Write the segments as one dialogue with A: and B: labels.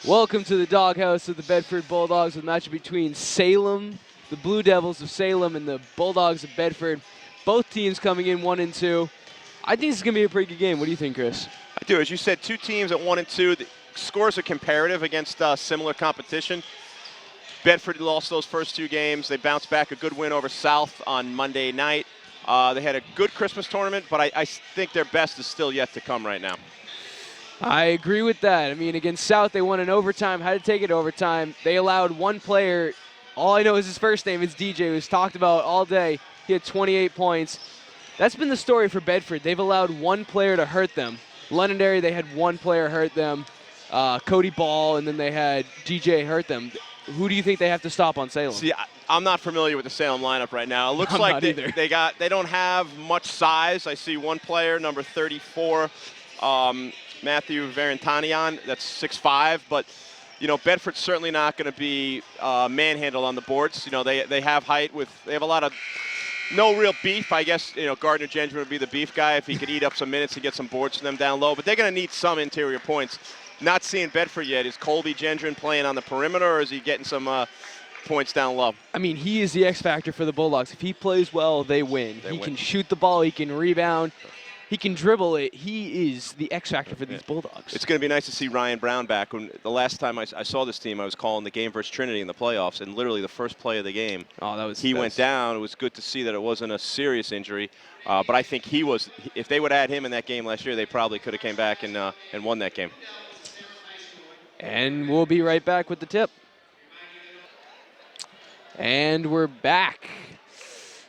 A: Welcome to the doghouse of the Bedford Bulldogs, with a matchup between Salem, the Blue Devils of Salem, and the Bulldogs of Bedford. Both teams coming in 1-2. I think this is going to be a pretty good game. What do you think, Chris?
B: I do. As you said, two teams at 1-2. The scores are comparative against similar competition. Bedford lost those first two games. They bounced back a good win over South on Monday night. They had a good Christmas tournament, but I think their best is still yet to come right now.
A: I agree with that. I mean, against South, they won in overtime, had to take it overtime. They allowed one player, all I know is his first name, it's DJ, who's talked about all day. He had 28 points. That's been the story for Bedford. They've allowed one player to hurt them. Londonderry, they had one player hurt them, Cody Ball, and then they had DJ hurt them. Who do you think they have to stop on Salem?
B: See, I'm not familiar with the Salem lineup right now. It looks
A: I'm
B: like
A: not either.
B: they don't have much size. I see one player, number 34, Matthew Varantanian, that's 6'5", but you know, Bedford's certainly not going to be manhandled on the boards. You know, they have height they have a lot of no real beef. I guess, you know, Gardner Gendron would be the beef guy if he could eat up some minutes and get some boards for them down low, but they're going to need some interior points. Not seeing Bedford yet. Is Colby Gendron playing on the perimeter, or is he getting some points down low?
A: I mean, he is the X factor for the Bulldogs. If he plays well, they win. He can shoot the ball. He can rebound. He can dribble it. He is the X factor for these Bulldogs.
B: It's going to be nice to see Ryan Brown back. When the last time I saw this team, I was calling the game versus Trinity in the playoffs, and literally the first play of the game, he went down. It was good to see that it wasn't a serious injury, but I think he was. If they would have had him in that game last year, they probably could have came back and won that game.
A: And we'll be right back with the tip. And we're back.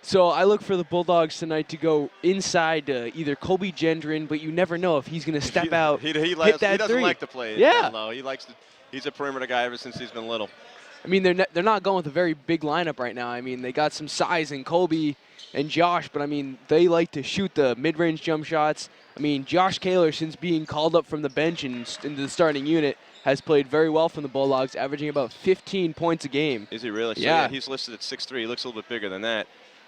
A: So I look for the Bulldogs tonight to go inside to either Colby Gendron, but you never know if he's going to step out,
B: he
A: hit that
B: doesn't
A: three.
B: like to play
A: yeah.
B: low. He's a perimeter guy ever since he's been little.
A: I mean, they're not going with a very big lineup right now. I mean, they got some size in Colby and Josh, but I mean, they like to shoot the mid-range jump shots. I mean, Josh Kaler, since being called up from the bench and into the starting unit, has played very well from the Bulldogs, averaging about 15 points a game.
B: Is he really? So,
A: yeah.
B: He's listed at 6'3". He looks a little bit bigger than that.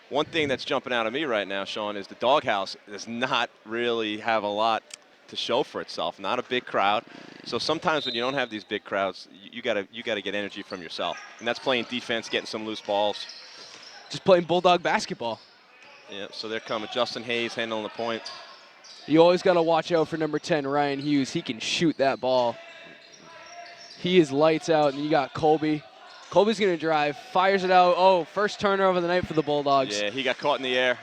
B: One thing that's jumping out at me right now, Sean, is the doghouse does not really have a lot to show for itself. Not a big crowd. So sometimes when you don't have these big crowds, you gotta get energy from yourself. And that's playing defense, getting some loose balls.
A: Just playing Bulldog basketball.
B: Yeah, so they're coming. Justin Hayes handling the point.
A: You always got to watch out for number 10, Ryan Hughes. He can shoot that ball. He is lights out, and you got Colby. Colby's going to drive, fires it out. Oh, first turnover of the night for the Bulldogs.
B: Yeah, he got caught in the air.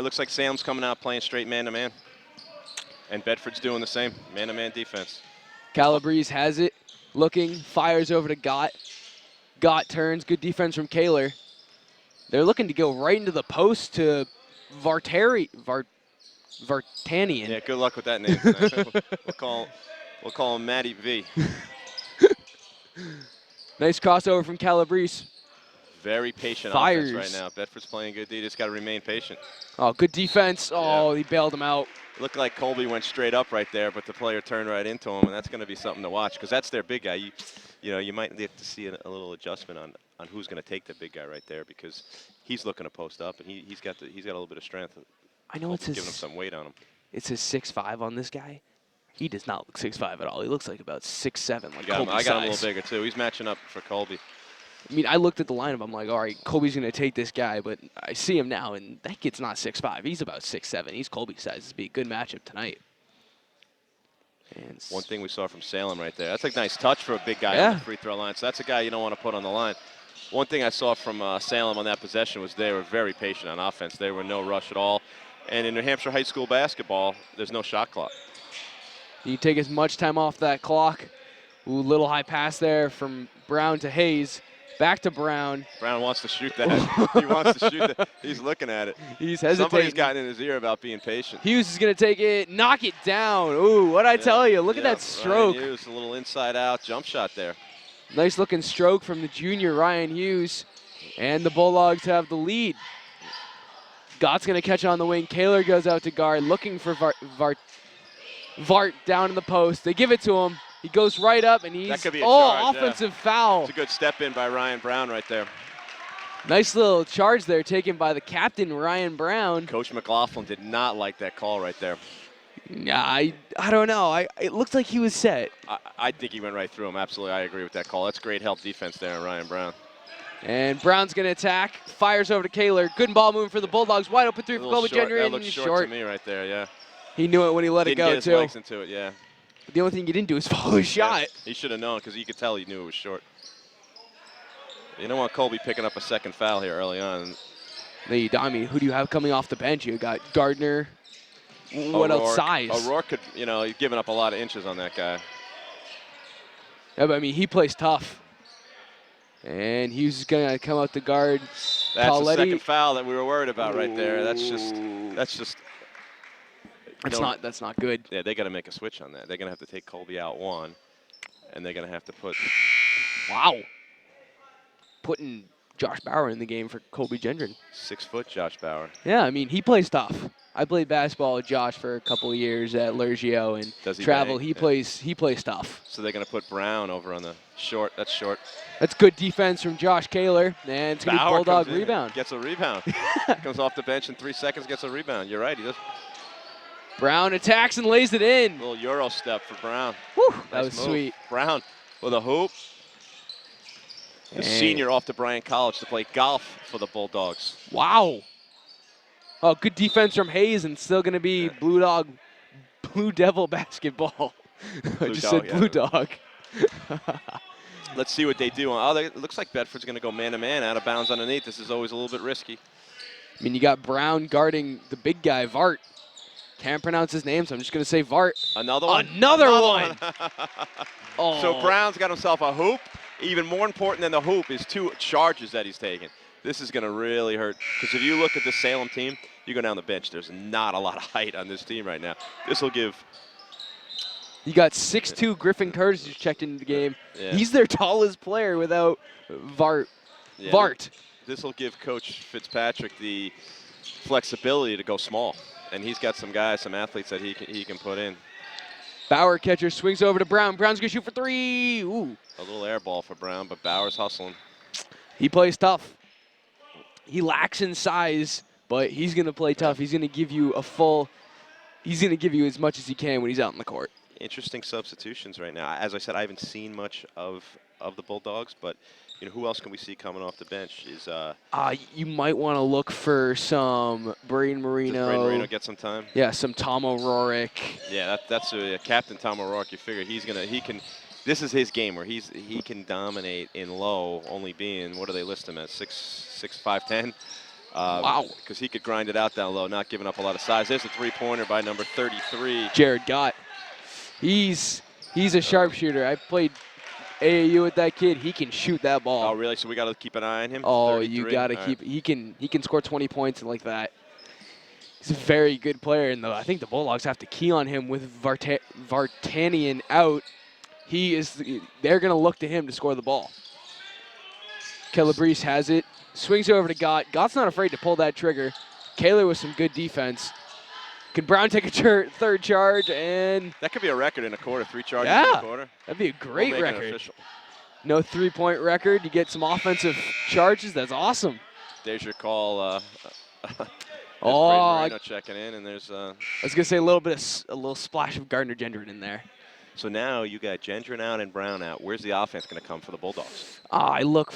B: Looks like Salem's coming out playing straight man-to-man. And Bedford's doing the same, man-to-man defense.
A: Calabrese has it, looking, fires over to Gott. Gott turns, good defense from Kaler. They're looking to go right into the post to Vartanian.
B: Yeah, good luck with that name tonight. we'll call him Matty V.
A: Nice crossover from Calabrese.
B: Very patient
A: Fires.
B: offense right now. Bedford's playing good. They just got to remain patient.
A: Oh, good defense. Oh, He bailed him out.
B: Looked like Colby went straight up right there, but the player turned right into him, and that's going to be something to watch because that's their big guy. You might have to see a little adjustment on who's going to take the big guy right there because he's looking to post up, and he's got a little bit of strength.
A: I know it's
B: giving him some weight on him.
A: It's his 6'5" on this guy. He does not look 6'5" at all. He looks like about 6'7", like Colby's
B: I got him a
A: size.
B: little bigger, too. He's matching up for Colby.
A: I mean, I looked at the lineup. I'm like, all right, Colby's going to take this guy, but I see him now, and that kid's not 6'5". He's about 6'7". He's Colby's size. This would be a good matchup tonight. And
B: one thing we saw from Salem right there. That's a nice touch for a big guy on the free throw line. So that's a guy you don't want to put on the line. One thing I saw from Salem on that possession was they were very patient on offense. There were no rush at all. And in New Hampshire high school basketball, there's no shot clock.
A: You take as much time off that clock. Ooh, little high pass there from Brown to Hayes. Back to Brown.
B: Brown wants to shoot that. He wants to shoot that. He's looking at it.
A: He's hesitating.
B: Somebody's gotten in his ear about being patient.
A: Hughes is going to take it, knock it down. Ooh, what'd I tell you? Look at that stroke.
B: Ryan Hughes, a little inside-out jump shot there.
A: Nice looking stroke from the junior Ryan Hughes. And the Bulldogs have the lead. Gott's going to catch it on the wing. Kaler goes out to guard, looking for Vart down in the post. They give it to him. He goes right up, and he's,
B: that could be a charge,
A: offensive foul.
B: It's a good step in by Ryan Brown right there.
A: Nice little charge there taken by the captain, Ryan Brown.
B: Coach McLaughlin did not like that call right there.
A: Yeah, I don't know. It looked like he was set.
B: I think he went right through him. Absolutely, I agree with that call. That's great help defense there, Ryan Brown.
A: And Brown's going to attack. Fires over to Kaler. Good ball moving for the Bulldogs. Wide open three for Colby Gendron.
B: That looks short to me right there, yeah.
A: He knew it when he let it go,
B: Didn't get his legs into it, yeah.
A: But the only thing he didn't do is follow his shot.
B: He should have known because you could tell he knew it was short. You don't want Colby picking up a second foul here early on.
A: I mean, who do you have coming off the bench? You got Gardner. What else? Size.
B: O'Rourke could, he's giving up a lot of inches on that guy.
A: Yeah, but I mean, he plays tough. And he's going to come out to guard.
B: That's
A: Pauletti.
B: the second foul that we were worried about right there. That's just.
A: That's not good.
B: Yeah, they got to make a switch on that. They're going to have to take Colby out one, and they're going to have to put.
A: Wow. Putting Josh Bauer in the game for Colby Gendron.
B: 6 foot Josh Bauer.
A: Yeah, I mean, he plays tough. I played basketball with Josh for a couple of years at Lergio and
B: Does he
A: travel.
B: bang?
A: He plays tough.
B: So they're going to put Brown over on the short. That's short.
A: That's good defense from Josh Kaler, and it's going to be Bulldog rebound.
B: Gets a rebound. Comes off the bench in 3 seconds, gets a rebound. You're right. He does.
A: Brown attacks and lays it in.
B: Little Euro step for Brown.
A: Whew, that
B: Nice
A: was
B: move.
A: sweet.
B: Brown with a hoop. The senior off to Bryan College to play golf for the Bulldogs.
A: Wow. Oh, good defense from Hayes, and still going to be Blue Devil basketball. I just said Blue Dog.
B: Let's see what they do. Oh, it looks like Bedford's going to go man-to-man out of bounds underneath. This is always a little bit risky.
A: I mean, you got Brown guarding the big guy, Vart. Can't pronounce his name, so I'm just going to say Vart.
B: Another one?
A: Another one!
B: Oh. So Brown's got himself a hoop. Even more important than the hoop is 2 charges that he's taking. This is going to really hurt. Because if you look at the Salem team, you go down the bench, there's not a lot of height on this team right now. This will give.
A: You got 6'2" Griffin Curtis who's checked into the game. Yeah. He's their tallest player without Vart.
B: Yeah,
A: Vart.
B: This will give Coach Fitzpatrick the flexibility to go small. And he's got some guys, some athletes that he can put in.
A: Bauer catcher swings over to Brown. Brown's going to shoot for 3. Ooh.
B: A little air ball for Brown, but Bauer's hustling.
A: He plays tough. He lacks in size, but he's going to play tough. He's going to give you he's going to give you as much as he can when he's out in the court.
B: Interesting substitutions right now. As I said, I haven't seen much of the Bulldogs, but who else can we see coming off the bench?
A: You might want to look for some Braden Marino.
B: Does Braden Marino get some time?
A: Yeah, some Tom O'Rourke.
B: Yeah, that's Captain Tom O'Rourke. You figure he can. This is his game where he can dominate in low, only being, what do they list him at, 6'5", 5'10"?
A: Wow.
B: Because he could grind it out down low, not giving up a lot of size. There's a three-pointer by number 33.
A: Jared Gott. He's a sharpshooter. I played AAU with that kid. He can shoot that ball.
B: Oh, really? So we got to keep an eye on him?
A: Oh,
B: 33?
A: you got to keep. Right. He can score 20 points like that. He's a very good player, and I think the Bulldogs have to key on him with Vartanian out. They're going to look to him to score the ball. Calabrese has it. Swings over to Gott. Gott's not afraid to pull that trigger. Kaler with some good defense. Can Brown take a third charge? And
B: that could be a record in a quarter, 3 charges in a quarter.
A: That'd be a great record. No 3-point record. You get some offensive charges. That's awesome.
B: There's your call.
A: Marino
B: checking in, and there's.
A: I was gonna say a little splash of Gardner Gendron in there.
B: So now you got Gendron out and Brown out. Where's the offense going to come for the Bulldogs?
A: I look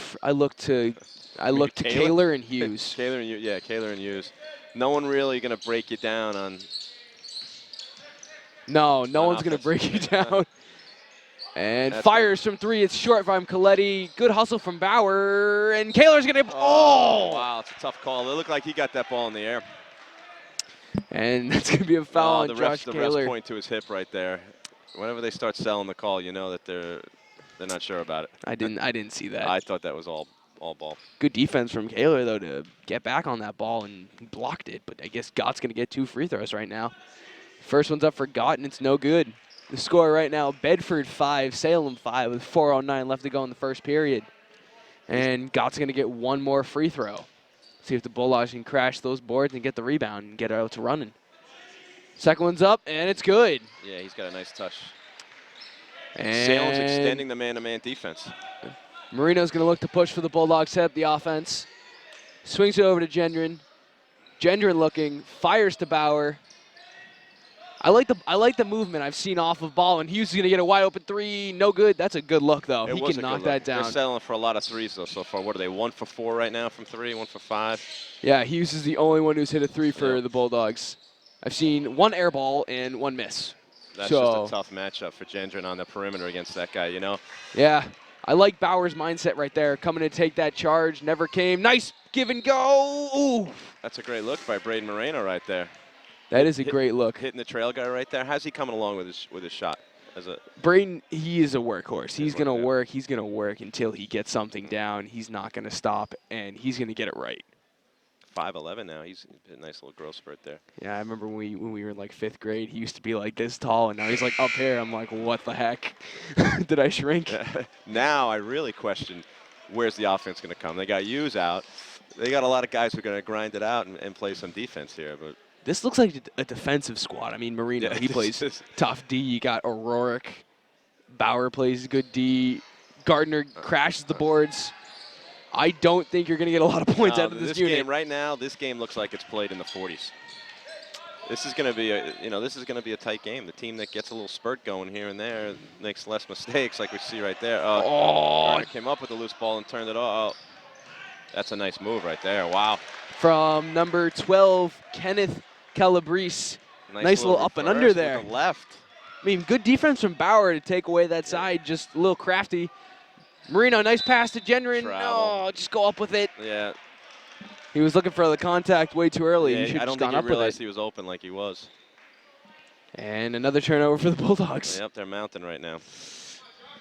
A: to Kaler and Hughes.
B: Kaler and Hughes. No one really going to break you down on.
A: No one's going to break you down. And fires from 3. It's short from Coletti. Good hustle from Bauer. And Kaler's going to. Oh!
B: Wow, it's a tough call. It looked like he got that ball in the air.
A: And that's going to be a foul on Josh Kaler.
B: The refs point to his hip right there. Whenever they start selling the call, you know that they're not sure about it.
A: I didn't see that.
B: I thought that was all ball.
A: Good defense from Kaler, though, to get back on that ball, and he blocked it. But I guess Gott's going to get 2 free throws right now. First one's up for Gott, and it's no good. The score right now, Bedford 5, Salem 5, with 4:09 left to go in the first period. And Gott's going to get 1 more free throw. See if the Bulldogs can crash those boards and get the rebound and get it out to running. Second one's up, and it's good.
B: Yeah, he's got a nice touch.
A: And
B: Salem's extending the man-to-man defense.
A: Marino's going to look to push for the Bulldogs, set up the offense. Swings it over to Gendron. Gendron looking, fires to Bauer. I like the movement I've seen off of ball, and Hughes is going to get a wide open three. No good. That's a good look, though.
B: It
A: He
B: was
A: can
B: a
A: knock
B: good look.
A: that down.
B: They're settling for a lot of threes, though, so far. What are they, 1 for 4 right now from 3, 1 for 5?
A: Yeah, Hughes is the only one who's hit a 3 for the Bulldogs. I've seen 1 air ball and 1 miss.
B: That's just a tough matchup for Gendron on the perimeter against that guy, you know?
A: Yeah, I like Bauer's mindset right there, coming to take that charge. Never came. Nice give and go. Ooh.
B: That's a great look by Braden Moreno right there.
A: That is a great look.
B: Hitting the trail guy right there. How's he coming along with his shot?
A: Braden, he is a workhorse. He's going to work. He's going to work until he gets something down. He's not going to stop, and he's going to get it right.
B: 5'11" now. He's a nice little growth spurt there.
A: Yeah, I remember when we were in like 5th grade, he used to be like this tall, and now he's like up here. I'm like, what the heck? Did I shrink?
B: Now I really question where's the offense going to come. They got Hughes out. They got a lot of guys who are going to grind it out and play some defense here. But
A: this looks like a defensive squad. I mean, Marino, he plays tough D. You got O'Rourke. Bauer plays good D. Gardner crashes the boards. I don't think you're going to get a lot of points out of this unit.
B: Game right now, this game looks like it's played in the 40s. This is going to be a tight game. The team that gets a little spurt going here and there makes less mistakes, like we see right there. Gardner came up with a loose ball and turned it off. That's a nice move right there. Wow.
A: From number 12, Kenneth Calabrese. Nice little up and under there.
B: With the left.
A: I mean, good defense from Bauer to take away that side. Just a little crafty. Marino, nice pass to Gendron. No, just go up with it.
B: Yeah.
A: He was looking for the contact way too early.
B: Yeah,
A: he should
B: I
A: have
B: don't
A: gone
B: think
A: up
B: he realized
A: with
B: he was open like he was.
A: And another turnover for the Bulldogs.
B: Yep, they're mounting right now.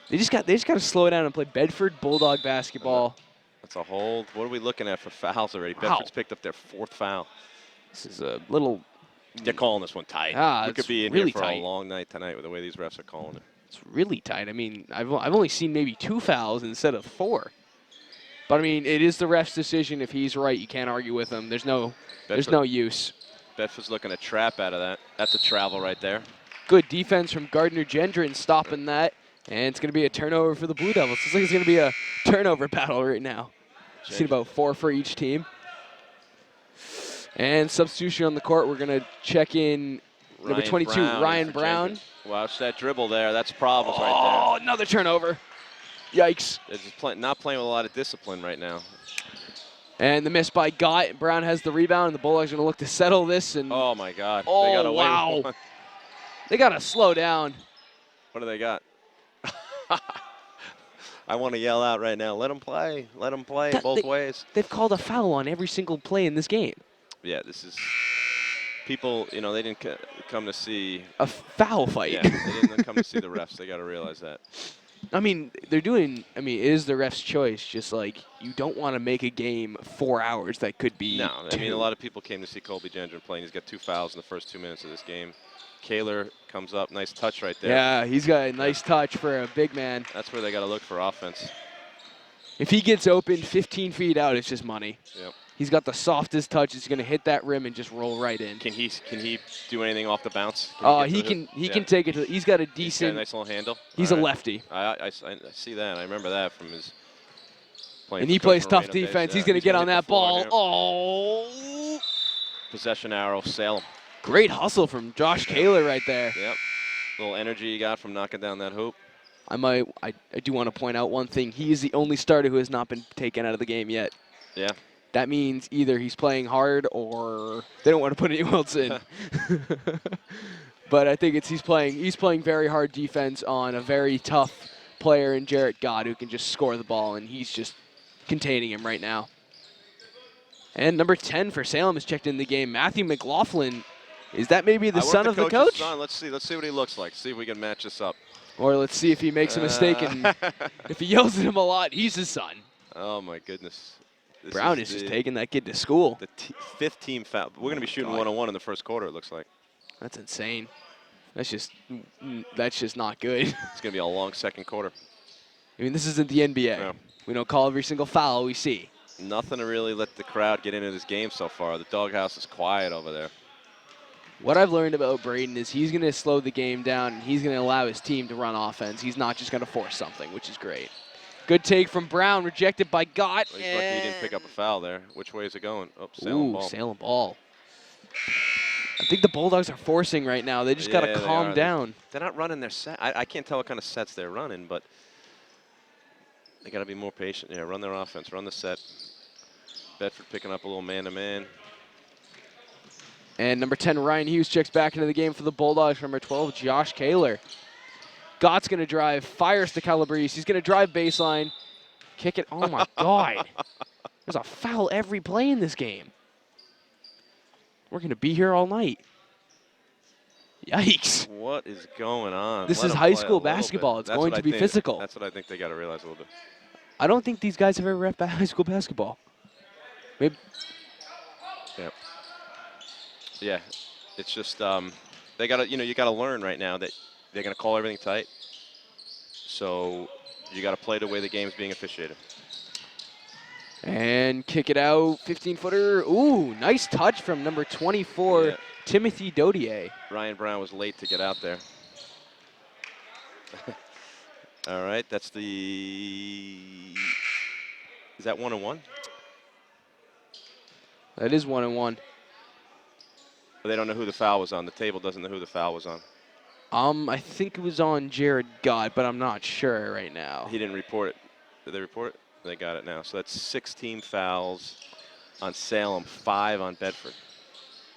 A: They just got to slow down and play Bedford Bulldog basketball.
B: That's a hold. What are we looking at for fouls already?
A: Wow.
B: Bedford's picked up their 4th foul.
A: This is a little.
B: They're calling this one tight. We could be in
A: really
B: here for
A: tight.
B: a long night tonight with the way these refs are calling it.
A: It's really tight. I mean, I've only seen maybe 2 fouls instead of 4. But I mean, it is the ref's decision. If he's right, you can't argue with him. There's no use.
B: Bedford's looking to trap out of that. That's a travel right there.
A: Good defense from Gardner Gendron stopping that. And it's going to be a turnover for the Blue Devils. Looks like it's going to be a turnover battle right now. Seen about 4 for each team. And substitution on the court. We're going to check in number 22, Ryan Brown.
B: Watch that dribble there. That's problems right
A: there. Oh, another turnover. Yikes.
B: They're just not playing with a lot of discipline right now.
A: And the miss by Gott. Brown has the rebound, and the Bulldogs are going to look to settle this. And
B: oh, my God.
A: Oh,
B: they got away
A: wow.
B: with one.
A: They got to slow down.
B: What do they got? I want to yell out right now. Let them play. Let them play both ways.
A: They've called a foul on every single play in this game.
B: Yeah, this is people, they didn't come to see
A: a foul fight.
B: Yeah, they didn't come to see the refs. They got to realize that.
A: I mean, it is the ref's choice. Just like you don't want to make a game 4 hours that could be.
B: No,
A: 2.
B: I mean, a lot of people came to see Colby Gendron playing. He's got 2 fouls in the first 2 minutes of this game. Kaler comes up, nice touch right there.
A: Yeah, he's got a nice touch for a big man.
B: That's where they got to look for offense.
A: If he gets open 15 feet out, it's just money.
B: Yep.
A: He's got the softest touch. He's going to hit that rim and just roll right in.
B: Can he do anything off the bounce?
A: He can take it. He's got a decent.
B: He's got a nice little handle.
A: He's a lefty.
B: I see that. I remember that from his playing.
A: And he plays tough defense. He's going to get on that ball. Oh.
B: Possession arrow, Salem.
A: Great hustle from Josh Kaler right there.
B: Yep. Little energy he got from knocking down that hoop.
A: I do want to point out one thing. He is the only starter who has not been taken out of the game yet.
B: Yeah.
A: That means either he's playing hard or they don't want to put anyone else in. But I think he's playing very hard defense on a very tough player in Jarrett Gott who can just score the ball, and he's just containing him right now. And number 10 for Salem has checked in the game. Matthew McLaughlin. Is that maybe the son of the coach?
B: Let's see what he looks like. See if we can match this up.
A: Or let's see if he makes a mistake and if he yells at him a lot, he's his son.
B: Oh my goodness.
A: Brown is just taking that kid to school.
B: The 5th team foul. We're going to be shooting 1-on-1 in the first quarter, it looks like.
A: That's insane. That's just not good.
B: It's going to be a long second quarter.
A: I mean, this isn't the NBA. No. We don't call every single foul we see.
B: Nothing to really let the crowd get into this game so far. The doghouse is quiet over there.
A: What I've learned about Braden is he's going to slow the game down, and he's going to allow his team to run offense. He's not just going to force something, which is great. Good take from Brown, rejected by Gott.
B: Well, he's lucky he didn't pick up a foul there. Which way is it going? Oh, Salem ball.
A: Salem ball. I think the Bulldogs are forcing right now. They just got to calm down.
B: They're not running their set. I can't tell what kind of sets they're running, but they got to be more patient. Yeah, run their offense, run the set. Bedford picking up a little man-to-man.
A: And number 10, Ryan Hughes checks back into the game for the Bulldogs. Number 12, Josh Kaler. Gott's going to drive, fires to Calabrese. He's going to drive baseline, kick it. Oh, my God. There's a foul every play in this game. We're going to be here all night. Yikes.
B: What is going on?
A: This is high school basketball. It's going to be physical.
B: That's what I think they got to realize a little bit.
A: I don't think these guys have ever ref high school basketball. Maybe.
B: Yep. Yeah. It's just they got to, you got to learn right now that they're going to call everything tight. So you got to play the way the game's being officiated.
A: And kick it out, 15-footer. Ooh, nice touch from number 24, yeah. Timothy Dodier.
B: Ryan Brown was late to get out there. All right, that's the, is that 1-1?
A: That is 1-1.
B: They don't know who the foul was on. The table doesn't know who the foul was on.
A: I think it was on Jared Gott, but I'm not sure right now.
B: He didn't report it. Did they report it? They got it now. So that's 16 fouls on Salem, 5 on Bedford.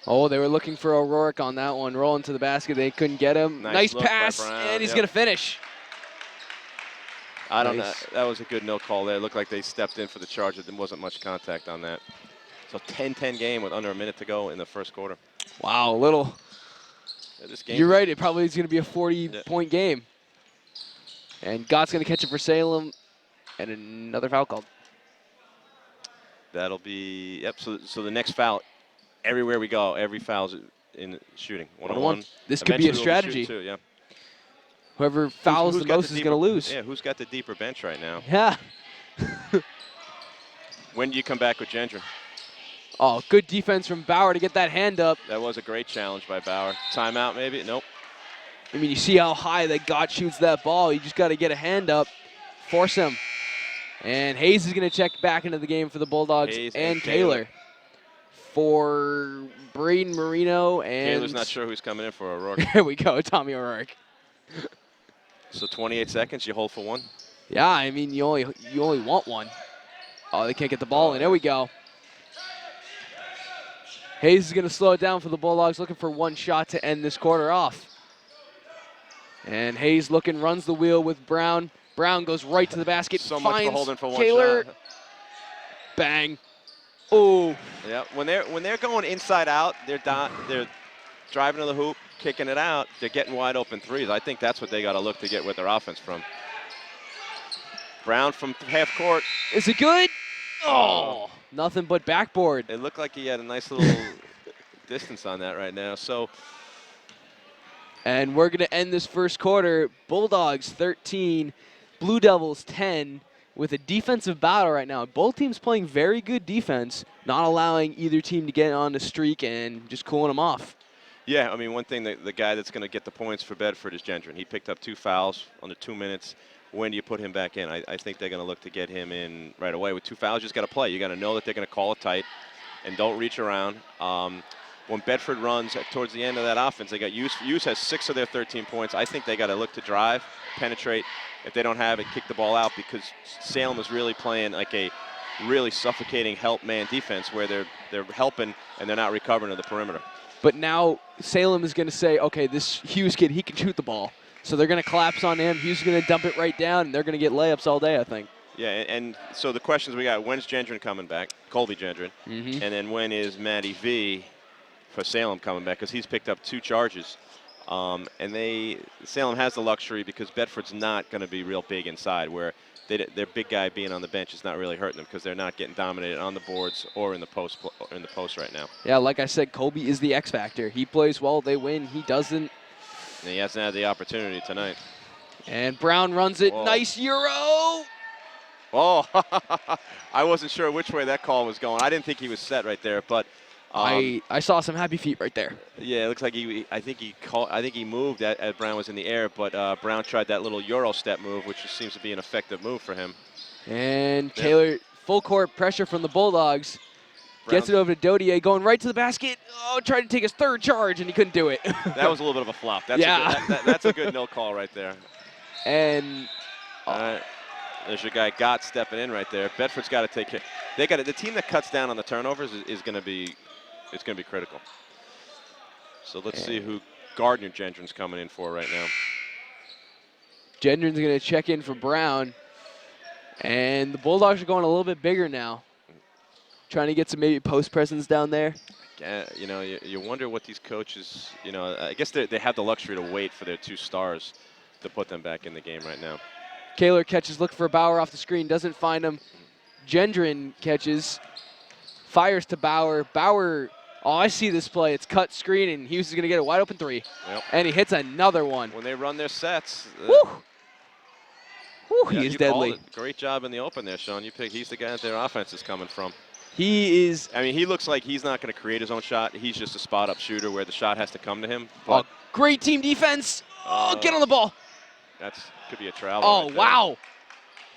A: Oh, they were looking for O'Rourke on that one. Rolling to the basket. They couldn't get him. Nice pass, and he's going to finish.
B: I don't know. That was a good no call there. It looked like they stepped in for the charge. There wasn't much contact on that. So 10-10 game with under a minute to go in the first quarter.
A: Wow, a little.
B: Yeah, this game,
A: you're right. It probably is going to be a 40-point game. And Gott's going to catch it for Salem. And another foul called.
B: That'll be, yep, so the next foul, everywhere we go, every foul's in shooting. 1-on-1.
A: This could be a strategy.
B: Too, yeah.
A: Whoever fouls the most is going to lose.
B: Yeah, who's got the deeper bench right now?
A: Yeah.
B: When do you come back with Gendron?
A: Oh, good defense from Bauer to get that hand up.
B: That was a great challenge by Bauer. Timeout maybe? Nope.
A: I mean, you see how high that Gott shoots that ball. You just got to get a hand up, force him. And Hayes is going to check back into the game for the Bulldogs.
B: Hayes
A: and Kaler for Braden Marino. And
B: Kaler's not sure who's coming in for O'Rourke.
A: There we go, Tommy O'Rourke.
B: So 28 seconds, you hold for one?
A: Yeah, I mean, you only want one. Oh, they can't get the ball in. There we go. Hayes is going to slow it down for the Bulldogs, looking for one shot to end this quarter off. And Hayes runs the wheel with Brown. Brown goes right to the basket.
B: So much for holding for one
A: Kaler.
B: shot.
A: Bang. Oh.
B: Yeah, when they're going inside out, they're driving to the hoop, kicking it out. They're getting wide open threes. I think that's what they got to look to get with their offense from. Brown from half court.
A: Is it good? Oh, nothing but backboard.
B: It looked like he had a nice little distance on that right now. So.
A: And we're going to end this first quarter. Bulldogs 13, Blue Devils 10, with a defensive battle right now. Both teams playing very good defense, not allowing either team to get on the streak and just cooling them off.
B: Yeah, I mean, one thing, the guy that's going to get the points for Bedford is Gendron. He picked up 2 fouls under 2 minutes. When do you put him back in? I think they're going to look to get him in right away. With 2 fouls, you just got to play. You got to know that they're going to call it tight and don't reach around. When Bedford runs towards the end of that offense, they got Hughes. Hughes has 6 of their 13 points. I think they got to look to drive, penetrate. If they don't have it, kick the ball out, because Salem is really playing like a really suffocating help man defense where they're helping and they're not recovering to the perimeter.
A: But now Salem is going to say, okay, this Hughes kid, he can shoot the ball. So they're going to collapse on him. Hughes is going to dump it right down, and they're going to get layups all day, I think.
B: Yeah, and so the questions we got, when's Gendron coming back? Colby Gendron.
A: Mm-hmm.
B: And then when is Matty V for Salem coming back? Because he's picked up 2 charges. And Salem has the luxury because Bedford's not going to be real big inside, where their big guy being on the bench is not really hurting them because they're not getting dominated on the boards or in the post right now.
A: Yeah, like I said, Colby is the X factor. He plays well, they win. He doesn't.
B: And he hasn't had the opportunity tonight.
A: And Brown runs it. Whoa. Nice Euro.
B: Oh, I wasn't sure which way that call was going. I didn't think he was set right there, but
A: I saw some happy feet right there.
B: Yeah, it looks like I think he moved as Brown was in the air, but Brown tried that little Euro step move, which just seems to be an effective move for him.
A: And Kaler, full court pressure from the Bulldogs. Gets it over to Dodier, going right to the basket. Oh, tried to take his third charge, and he couldn't do it.
B: That was a little bit of a flop. That's that's a good no call right there.
A: And
B: all right, there's your guy Gott stepping in right there. Bedford's got to take care. They got the team that cuts down on the turnovers is going to be critical. So let's see who Gardner Gendron's coming in for right now.
A: Gendron's going to check in for Brown. And the Bulldogs are going a little bit bigger now. Trying to get some maybe post presence down there.
B: You know, you wonder what these coaches, you know, I guess they have the luxury to wait for their 2 stars to put them back in the game right now.
A: Kaler catches, looking for Bauer off the screen, doesn't find him. Gendron catches, fires to Bauer. Bauer, oh, I see this play. It's cut screen, and Hughes is going to get a wide open 3.
B: Yep.
A: And he hits another one.
B: When they run their sets.
A: Woo! Woo,
B: yeah,
A: he is deadly.
B: Great job in the open there, Sean. He's the guy that their offense is coming from.
A: He is.
B: I mean, he looks like he's not going to create his own shot. He's just a spot-up shooter where the shot has to come to him.
A: Oh, great team defense. Oh, get on the ball.
B: Could be a travel.
A: Oh,
B: right
A: wow.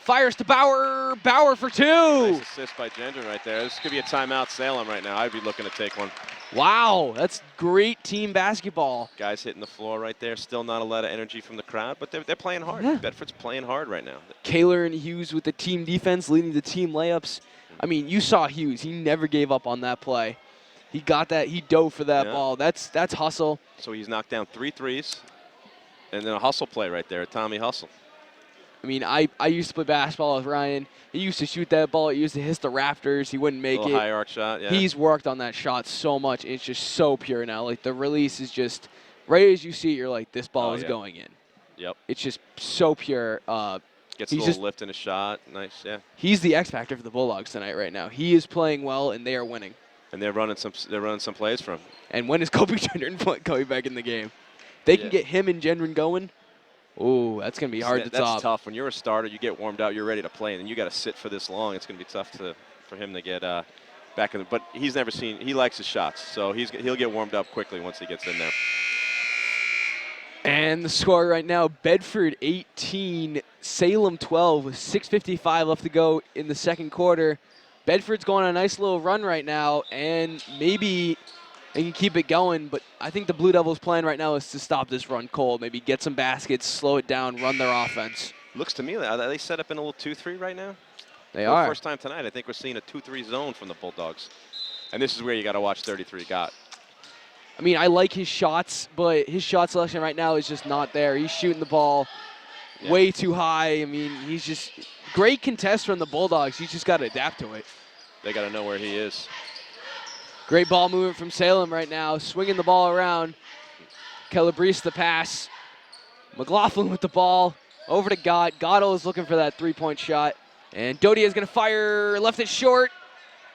A: Fires to Bauer. Bauer for 2.
B: Nice assist by Gendron right there. This could be a timeout Salem right now. I'd be looking to take one.
A: Wow, that's great team basketball.
B: Guys hitting the floor right there. Still not a lot of energy from the crowd, but they're playing hard.
A: Yeah.
B: Bedford's playing hard right now.
A: Kaler and Hughes with the team defense leading the team layups. I mean, you saw Hughes. He never gave up on that play. He got that. He dove for that ball. That's hustle.
B: So he's knocked down 3 threes, and then a hustle play right there, Tommy Hustle.
A: I mean, I used to play basketball with Ryan. He used to shoot that ball. He used to hit the Rafters. He wouldn't make it.
B: High arc shot, yeah.
A: He's worked on that shot so much. It's just so pure now. Like, the release is just, right as you see it, you're like, this ball is going in.
B: Yep.
A: It's just so pure.
B: Gets a little lift in a shot. Nice, yeah.
A: He's the X factor for the Bulldogs tonight right now. He is playing well, and they are winning.
B: And they're running some plays for him.
A: And when is Kobe Gendron coming back in the game? They can get him and Gendron going. Ooh, that's going to be hard to top.
B: That's tough. When you're a starter, you get warmed out, you're ready to play, and then you got to sit for this long. It's going to be tough for him to get back in. But he's never seen. He likes his shots, so he'll get warmed up quickly once he gets in there.
A: And the score right now: Bedford 18, Salem 12, with 6:55 left to go in the second quarter. Bedford's going on a nice little run right now, and maybe they can keep it going, but I think the Blue Devils' plan right now is to stop this run cold, maybe get some baskets, slow it down, run their offense.
B: Looks to me, are they set up in a little 2-3 right now?
A: They are.
B: The first time tonight, I think we're seeing a 2-3 zone from the Bulldogs. And this is where you got to watch 33 Gott.
A: I mean, I like his shots, but his shot selection right now is just not there. He's shooting the ball way too high. I mean, he's just great contest from the Bulldogs. He's just got to adapt to it.
B: They got to know where he is.
A: Great ball movement from Salem right now, swinging the ball around. Calabrese the pass. McLaughlin with the ball, over to Gott. Gatto is looking for that three-point shot. And Dodier is going to fire, left it short.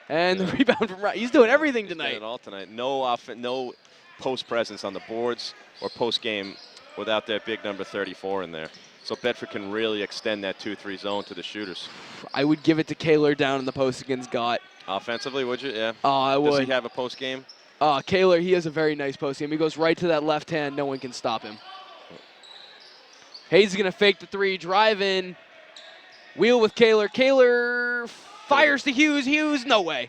A: And the rebound from Ryan. He's doing everything tonight.
B: He's doing it all tonight. No post presence on the boards or post game without that big number 34 in there. So Bedford can really extend that 2-3 zone to the shooters.
A: I would give it to Kaler down in the post against Gott.
B: Offensively, would you? Yeah.
A: Oh, I would.
B: Does he have a post game?
A: Kaler, he has a very nice post game. He goes right to that left hand. No one can stop him. Hayes is going to fake the 3, drive in. Wheel with Kaler. Kaler fires to Hughes. Hughes, no way.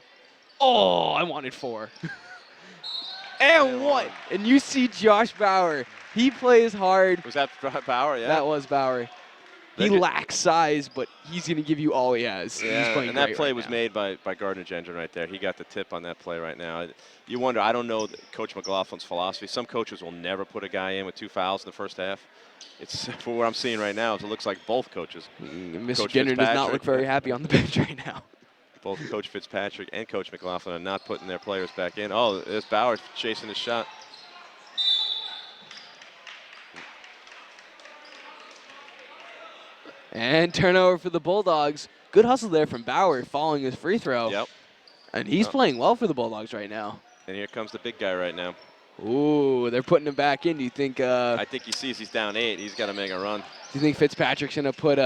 A: Oh, I wanted 4. And 1. And you see Josh Bauer. He plays hard.
B: Was that Bauer? Yeah.
A: That was Bauer. He lacks size, but he's going to give you all he has.
B: Yeah,
A: he's playing
B: and that play
A: right
B: was
A: now.
B: made by Gardner Gendron right there. He got the tip on that play right now. You wonder, I don't know Coach McLaughlin's philosophy. Some coaches will never put a guy in with 2 fouls in the first half. It's for what I'm seeing right now, it looks like both coaches.
A: Mr. Gendron does not look very happy on the bench right now.
B: Both Coach Fitzpatrick and Coach McLaughlin are not putting their players back in. Oh, there's Bauer chasing his shot.
A: And turnover for the Bulldogs. Good hustle there from Bauer, following his free throw.
B: Yep.
A: And he's playing well for the Bulldogs right now.
B: And here comes the big guy right now.
A: Ooh, they're putting him back in. Do you think?
B: I think he sees he's down 8. He's got to make a run.
A: Do you think Fitzpatrick's gonna put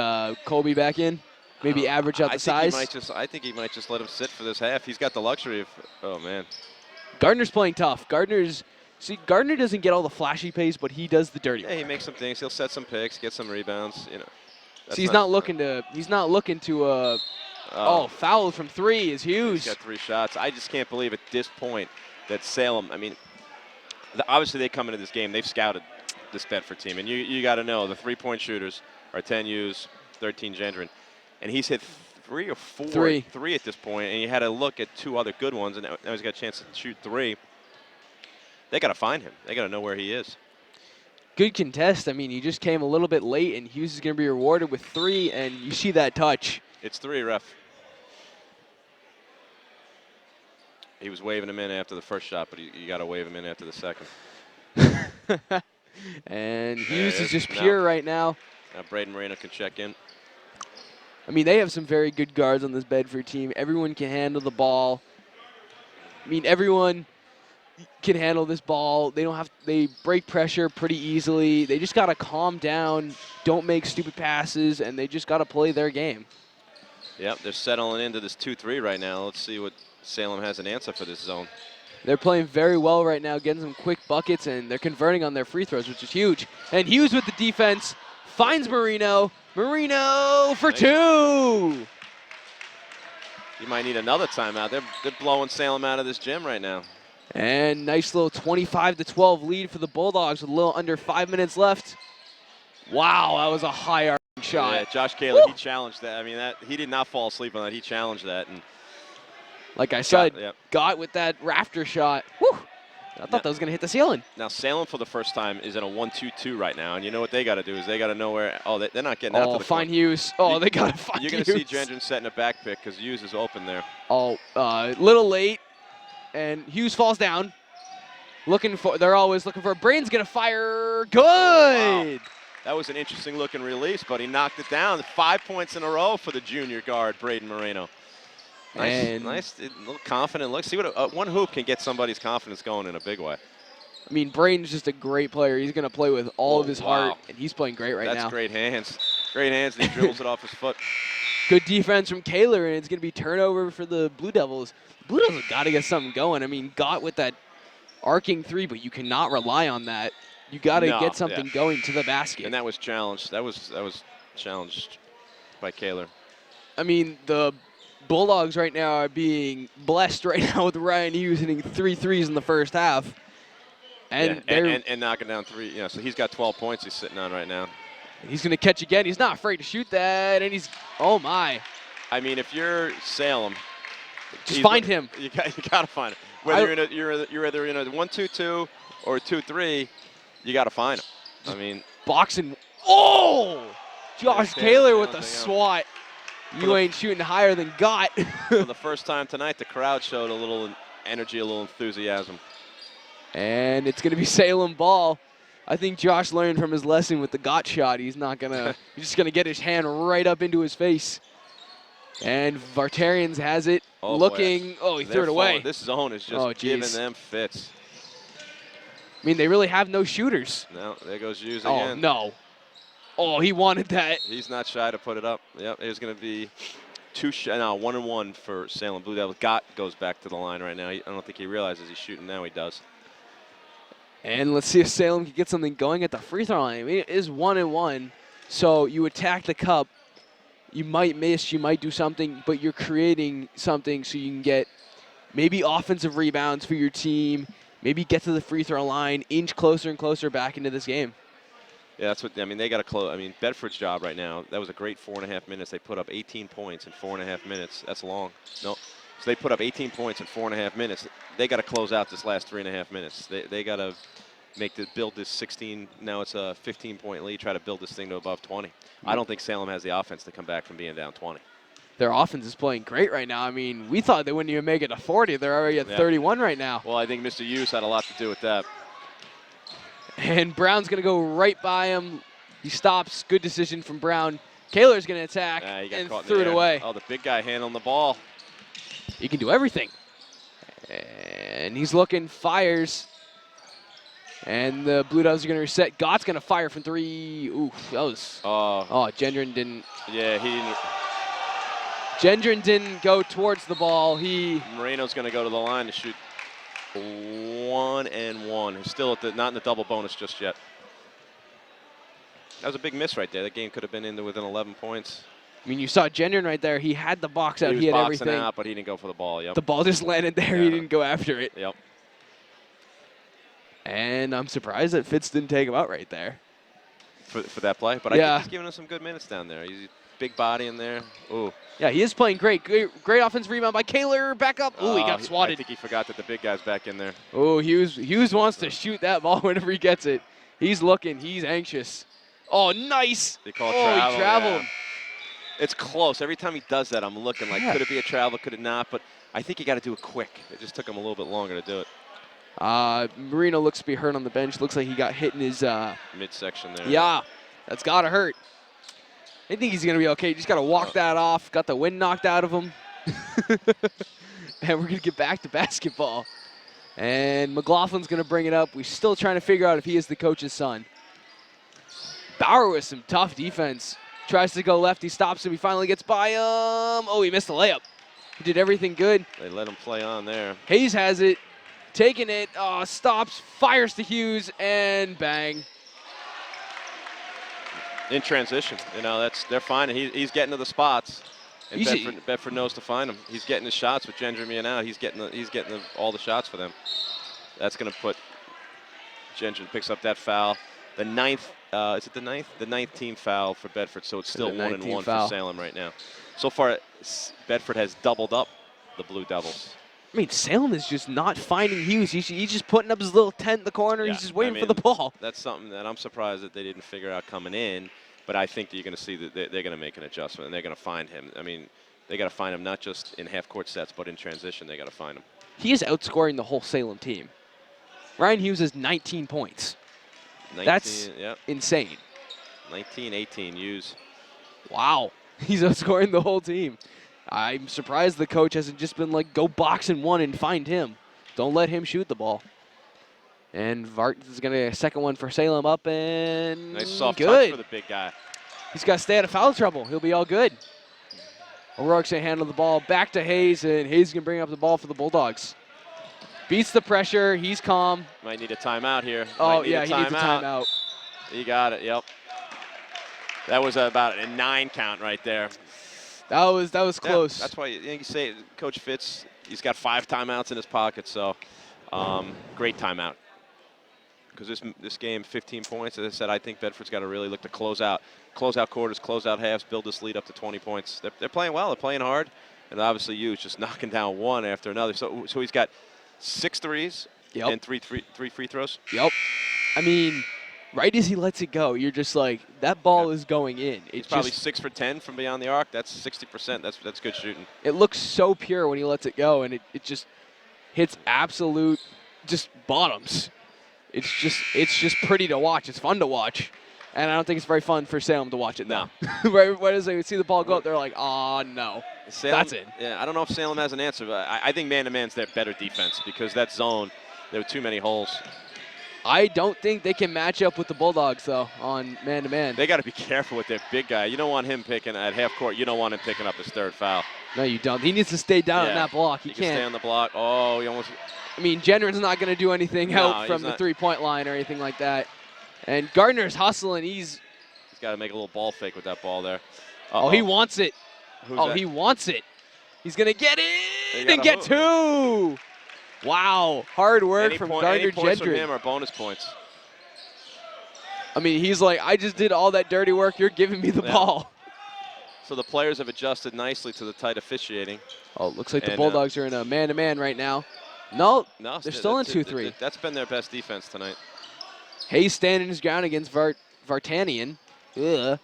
A: Colby back in? Maybe average out the size.
B: I think he might just let him sit for this half. He's got the luxury of. Oh man.
A: Gardner's playing tough. Gardner doesn't get all the flashy plays, but he does the dirty work.
B: Yeah, he makes some things. He'll set some picks, get some rebounds. You know.
A: So he's not looking to Oh, foul from 3 is Hughes.
B: He's got 3 shots. I just can't believe at this point that Salem, I mean, obviously they come into this game, they've scouted this Bedford team, and you got to know the 3-point shooters are 10 Hughes, 13 Gendron, and he's hit 3 or 4, 3 at this point, and you had to look at 2 other good ones, and now he's got a chance to shoot 3. They got to find him. They got to know where he is.
A: Good contest. I mean, he just came a little bit late, and Hughes is going to be rewarded with 3, and you see that touch.
B: It's 3, ref. He was waving him in after the first shot, but you got to wave him in after the second.
A: And Hughes is just pure right now.
B: Now Braden Moreno can check in.
A: I mean, they have some very good guards on this Bedford team. Everyone can handle the ball. I mean, everyone can handle this ball. They break pressure pretty easily. They just got to calm down, don't make stupid passes, and they just got to play their game.
B: Yep, they're settling into this 2-3 right now. Let's see what Salem has an answer for this zone.
A: They're playing very well right now, getting some quick buckets, and they're converting on their free throws, which is huge. And Hughes with the defense finds Marino. Marino for 2.
B: You might need another timeout. They're blowing Salem out of this gym right now.
A: And nice little 25-12 lead for the Bulldogs with a little under 5 minutes left. Wow, that was a high arcing shot.
B: Yeah, Josh Kaler, he challenged that. I mean, he did not fall asleep on that. He challenged that. And
A: like I said, got with that rafter shot. Woo! I thought that was going to hit the ceiling.
B: Now, Salem for the first time is in a 1-2-2 right now. And you know what they got to do is they got to know where – they're not getting out to the
A: find Hughes. Oh, they got to find Hughes.
B: You're going to see Gendron setting a back pick because Hughes is open there.
A: Little late. And Hughes falls down. They're always looking for – Braden's going to fire. Good!
B: Wow. That was an interesting looking release, but he knocked it down. 5 points in a row for the junior guard, Braden Moreno. Nice, little confident look. See what one hoop can get somebody's confidence going in a big way.
A: I mean, Braden's just a great player. He's going to play with all of his heart, and he's playing great right now.
B: That's great hands. Great hands, and he dribbles it off his foot.
A: Good defense from Kaler, and it's going to be turnover for the Blue Devils. The Blue Devils have got to get something going. I mean, got with that arcing 3, but you cannot rely on that. You got to get something going to the basket.
B: And that was challenged. That was challenged by Kaler.
A: I mean, the Bulldogs right now are being blessed right now with Ryan Hughes hitting 3 threes in the first half. And
B: knocking down 3. Yeah, so he's got 12 points he's sitting on right now.
A: He's going to catch again. He's not afraid to shoot that, and oh my.
B: I mean, if you're Salem,
A: just find him.
B: You got to find him. Whether you're either in a 1-2-2 or a 2-3, you got to find him. I mean,
A: boxing. Oh! Josh Kaler with the swat. You ain't shooting higher than got.
B: For the first time tonight, the crowd showed a little energy, a little enthusiasm.
A: And it's going to be Salem ball. I think Josh learned from his lesson with the got shot. He's not going to – he's just going to get his hand right up into his face. And Vartarians has it. Looking – he threw it away.
B: This zone is just giving them fits.
A: I mean, they really have no shooters.
B: No, there goes Hughes again.
A: Oh, no. Oh, he wanted that.
B: He's not shy to put it up. Yep, it was going to be 1-1 for Salem Blue Devils. Gott goes back to the line right now. I don't think he realizes he's shooting now. He does.
A: And let's see if Salem can get something going at the free throw line. I mean, it is 1-1, so you attack the cup. You might miss, you might do something, but you're creating something so you can get maybe offensive rebounds for your team, maybe get to the free throw line, inch closer and closer back into this game.
B: Yeah, that's what, I mean, they got to close. I mean, Bedford's job right now, that was a great 4.5 minutes. They put up 18 points in 4.5 minutes. That's long. No. So they put up 18 points in 4.5 minutes. They got to close out this last 3.5 minutes. They got to build this 16, now it's a 15-point lead, try to build this thing to above 20. I don't think Salem has the offense to come back from being down 20.
A: Their offense is playing great right now. I mean, we thought they wouldn't even make it to 40. They're already at 31 right now.
B: Well, I think Mr. Hughes had a lot to do with that.
A: And Brown's going to go right by him. He stops. Good decision from Brown. Kaler's going to attack and threw it away.
B: Oh, the big guy handling the ball.
A: He can do everything. And he's looking, fires. And the Blue Devils are going to reset. Gott's going to fire from 3. Oof, that was. Gendron didn't.
B: Yeah, he didn't.
A: Gendron didn't go towards the ball.
B: Moreno's going to go to the line to shoot 1 and 1. He's still not in the double bonus just yet. That was a big miss right there. That game could have been within 11 points.
A: I mean, you saw Gendron right there. He had the box out.
B: He was
A: had
B: boxing
A: everything.
B: out, but he didn't go for the ball. Yep.
A: The ball just landed there.
B: Yeah.
A: He didn't go after it.
B: Yep.
A: And I'm surprised that Fitz didn't take him out right there.
B: For that play. But I think he's giving us some good minutes down there. He's a big body in there. Ooh.
A: Yeah, he is playing great. Great offensive rebound by Kaler. Back up. Ooh, he got swatted.
B: I think he forgot that the big guy's back in there.
A: Oh, Hughes wants to shoot that ball whenever he gets it. He's looking. He's anxious. Oh, nice.
B: They call travel.
A: He traveled.
B: Yeah. It's close. Every time he does that, I'm looking like, could it be a travel, could it not? But I think you got to do it quick. It just took him a little bit longer to do it.
A: Marino looks to be hurt on the bench. Looks like he got hit in his
B: midsection there.
A: Yeah, that's got to hurt. I think he's going to be okay. Just got to walk that off. Got the wind knocked out of him. And we're going to get back to basketball. And McLaughlin's going to bring it up. We're still trying to figure out if he is the coach's son. Bauer with some tough defense. Tries to go left. He stops him. He finally gets by him. Oh, he missed the layup. He did everything good.
B: They let him play on there.
A: Hayes has it. Taking it. Stops. Fires to Hughes. And bang.
B: In transition. You know, they're fine. He's getting to the spots. And Bedford knows to find him. He's getting his shots with Gendron out. He's getting all the shots for them. That's going to put Gendron picks up that foul. The ninth, is it the ninth? The ninth team foul for Bedford, so it's still 1-1 for Salem right now. So far, Bedford has doubled up the Blue Devils.
A: I mean, Salem is just not finding Hughes. He's just putting up his little tent in the corner.
B: Yeah,
A: he's just waiting for the ball.
B: That's something that I'm surprised that they didn't figure out coming in. But I think that you're going to see that they're going to make an adjustment, and they're going to find him. I mean, they got to find him not just in half-court sets, but in transition. They got to find him.
A: He is outscoring the whole Salem team. Ryan Hughes has 19 points.
B: 19,
A: that's insane.
B: 19, 18 Hughes.
A: Wow, he's outscoring the whole team. I'm surprised the coach hasn't just been like, go box and one and find him. Don't let him shoot the ball. And Vart is going to get a second one for Salem up and
B: nice soft
A: good.
B: Touch for the big guy.
A: He's got to stay out of foul trouble. He'll be all good. O'Rourke's going to handle the ball back to Hayes, and Hayes is going to bring up the ball for the Bulldogs. Beats the pressure. He's calm.
B: Might need a timeout here.
A: Oh, yeah, he needs a timeout.
B: He got it, yep. That was about a 9 count right there.
A: That was close.
B: Yeah, that's why you say Coach Fitz, he's got 5 timeouts in his pocket, so great timeout. Because this game, 15 points, as I said, I think Bedford's got to really look to close out quarters, close out halves, build this lead up to 20 points. They're playing well. They're playing hard. And obviously, Hughes just knocking down one after another. So he's got 6 threes and three free throws.
A: Yep. I mean, right as he lets it go, you're just like, that ball is going in.
B: He's probably 6 for 10 from beyond the arc. That's 60%. That's good shooting.
A: It looks so pure when he lets it go, and it just hits absolute just bottoms. It's just pretty to watch. It's fun to watch. And I don't think it's very fun for Salem to watch it now. Right as they see the ball go up, they're like, oh, no.
B: Salem,
A: that's it.
B: Yeah, I don't know if Salem has an answer, but I think man-to-man's their better defense because that zone, there were too many holes.
A: I don't think they can match up with the Bulldogs, though, on man-to-man.
B: They got to be careful with their big guy. You don't want him picking at half court. You don't want him picking up his 3rd foul.
A: No, you don't. He needs to stay down on that block. He can't
B: stay on the block. Oh, he almost...
A: I mean, Gendron's not going to do anything out from the 3-point line or anything like that. And Gardner's hustling. He's
B: got to make a little ball fake with that ball there.
A: Oh, he wants it. He wants it. He's going to get it and get 2. Wow. Hard work from Gardner
B: any points
A: Gendron.
B: From him are bonus points.
A: I mean, he's like, I just did all that dirty work. You're giving me the ball.
B: So the players have adjusted nicely to the tight officiating.
A: Oh, looks like the Bulldogs are in a man-to-man right now. No, they're still in 2-3.
B: That's been their best defense tonight.
A: Hayes standing his ground against Vartanian. Ugh.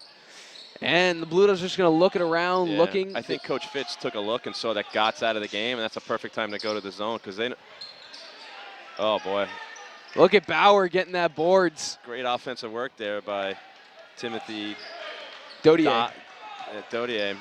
A: And the Blue Devils are just going to look it around, looking.
B: I think Coach Fitz took a look and saw that Gott's out of the game, and that's a perfect time to go to the zone because they. Oh boy!
A: Look at Bauer getting that boards.
B: Great offensive work there by Timothy
A: Dodier.
B: Dodier.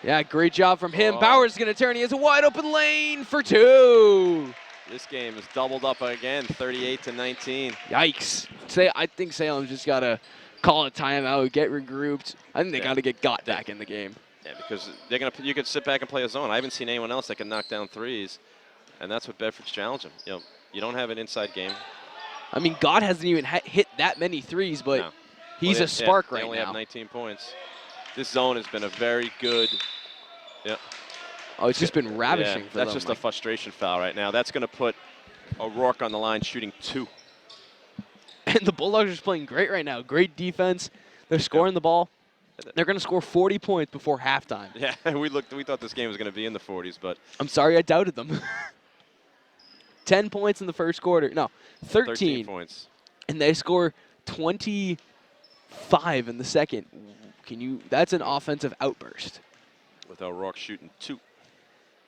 A: Yeah, great job from him. Bauer's going to turn. He has a wide open lane for 2.
B: This game is doubled up again, 38-19.
A: Yikes. I think Salem's just got to call a timeout, get regrouped. I think they got to get Gott back in the game.
B: Yeah, because you could sit back and play a zone. I haven't seen anyone else that can knock down threes, and that's what Bedford's challenging. You don't have an inside game.
A: I mean, Gott hasn't even hit that many threes, but he's a spark right now.
B: They only have 19 points. This zone has been a very good. Yeah.
A: Oh, it's just been ravishing for them.
B: That's just a frustration foul right now. That's going to put O'Rourke on the line shooting 2.
A: And the Bulldogs are just playing great right now. Great defense. They're scoring the ball. They're going to score 40 points before halftime.
B: Yeah, we thought this game was going to be in the 40s, but
A: I'm sorry I doubted them. 10 points in the first quarter. No, 13
B: points.
A: And they score 25 in the second. That's an offensive outburst.
B: With O'Rourke shooting 2.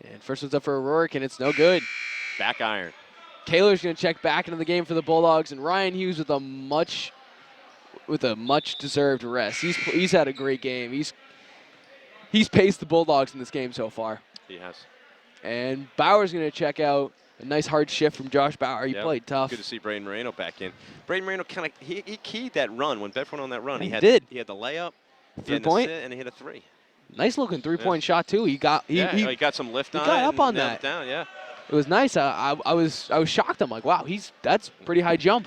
A: And first one's up for O'Rourke, and it's no good.
B: Back iron.
A: Kaler's going to check back into the game for the Bulldogs, and Ryan Hughes with a much deserved rest. He's had a great game. He's paced the Bulldogs in this game so far.
B: He has.
A: And Bauer's going to check out. A nice hard shift from Josh Bauer. He played tough.
B: Good to see Braden Moreno back in. Braden Moreno he keyed that run when Bedford on that run.
A: He
B: had
A: the
B: layup,
A: 3-point,
B: and he hit a 3.
A: Nice looking 3-point shot too. He got
B: some lift on it.
A: He got up on that.
B: Down, yeah.
A: It was nice. I was shocked. I'm like, wow, that's pretty high jump.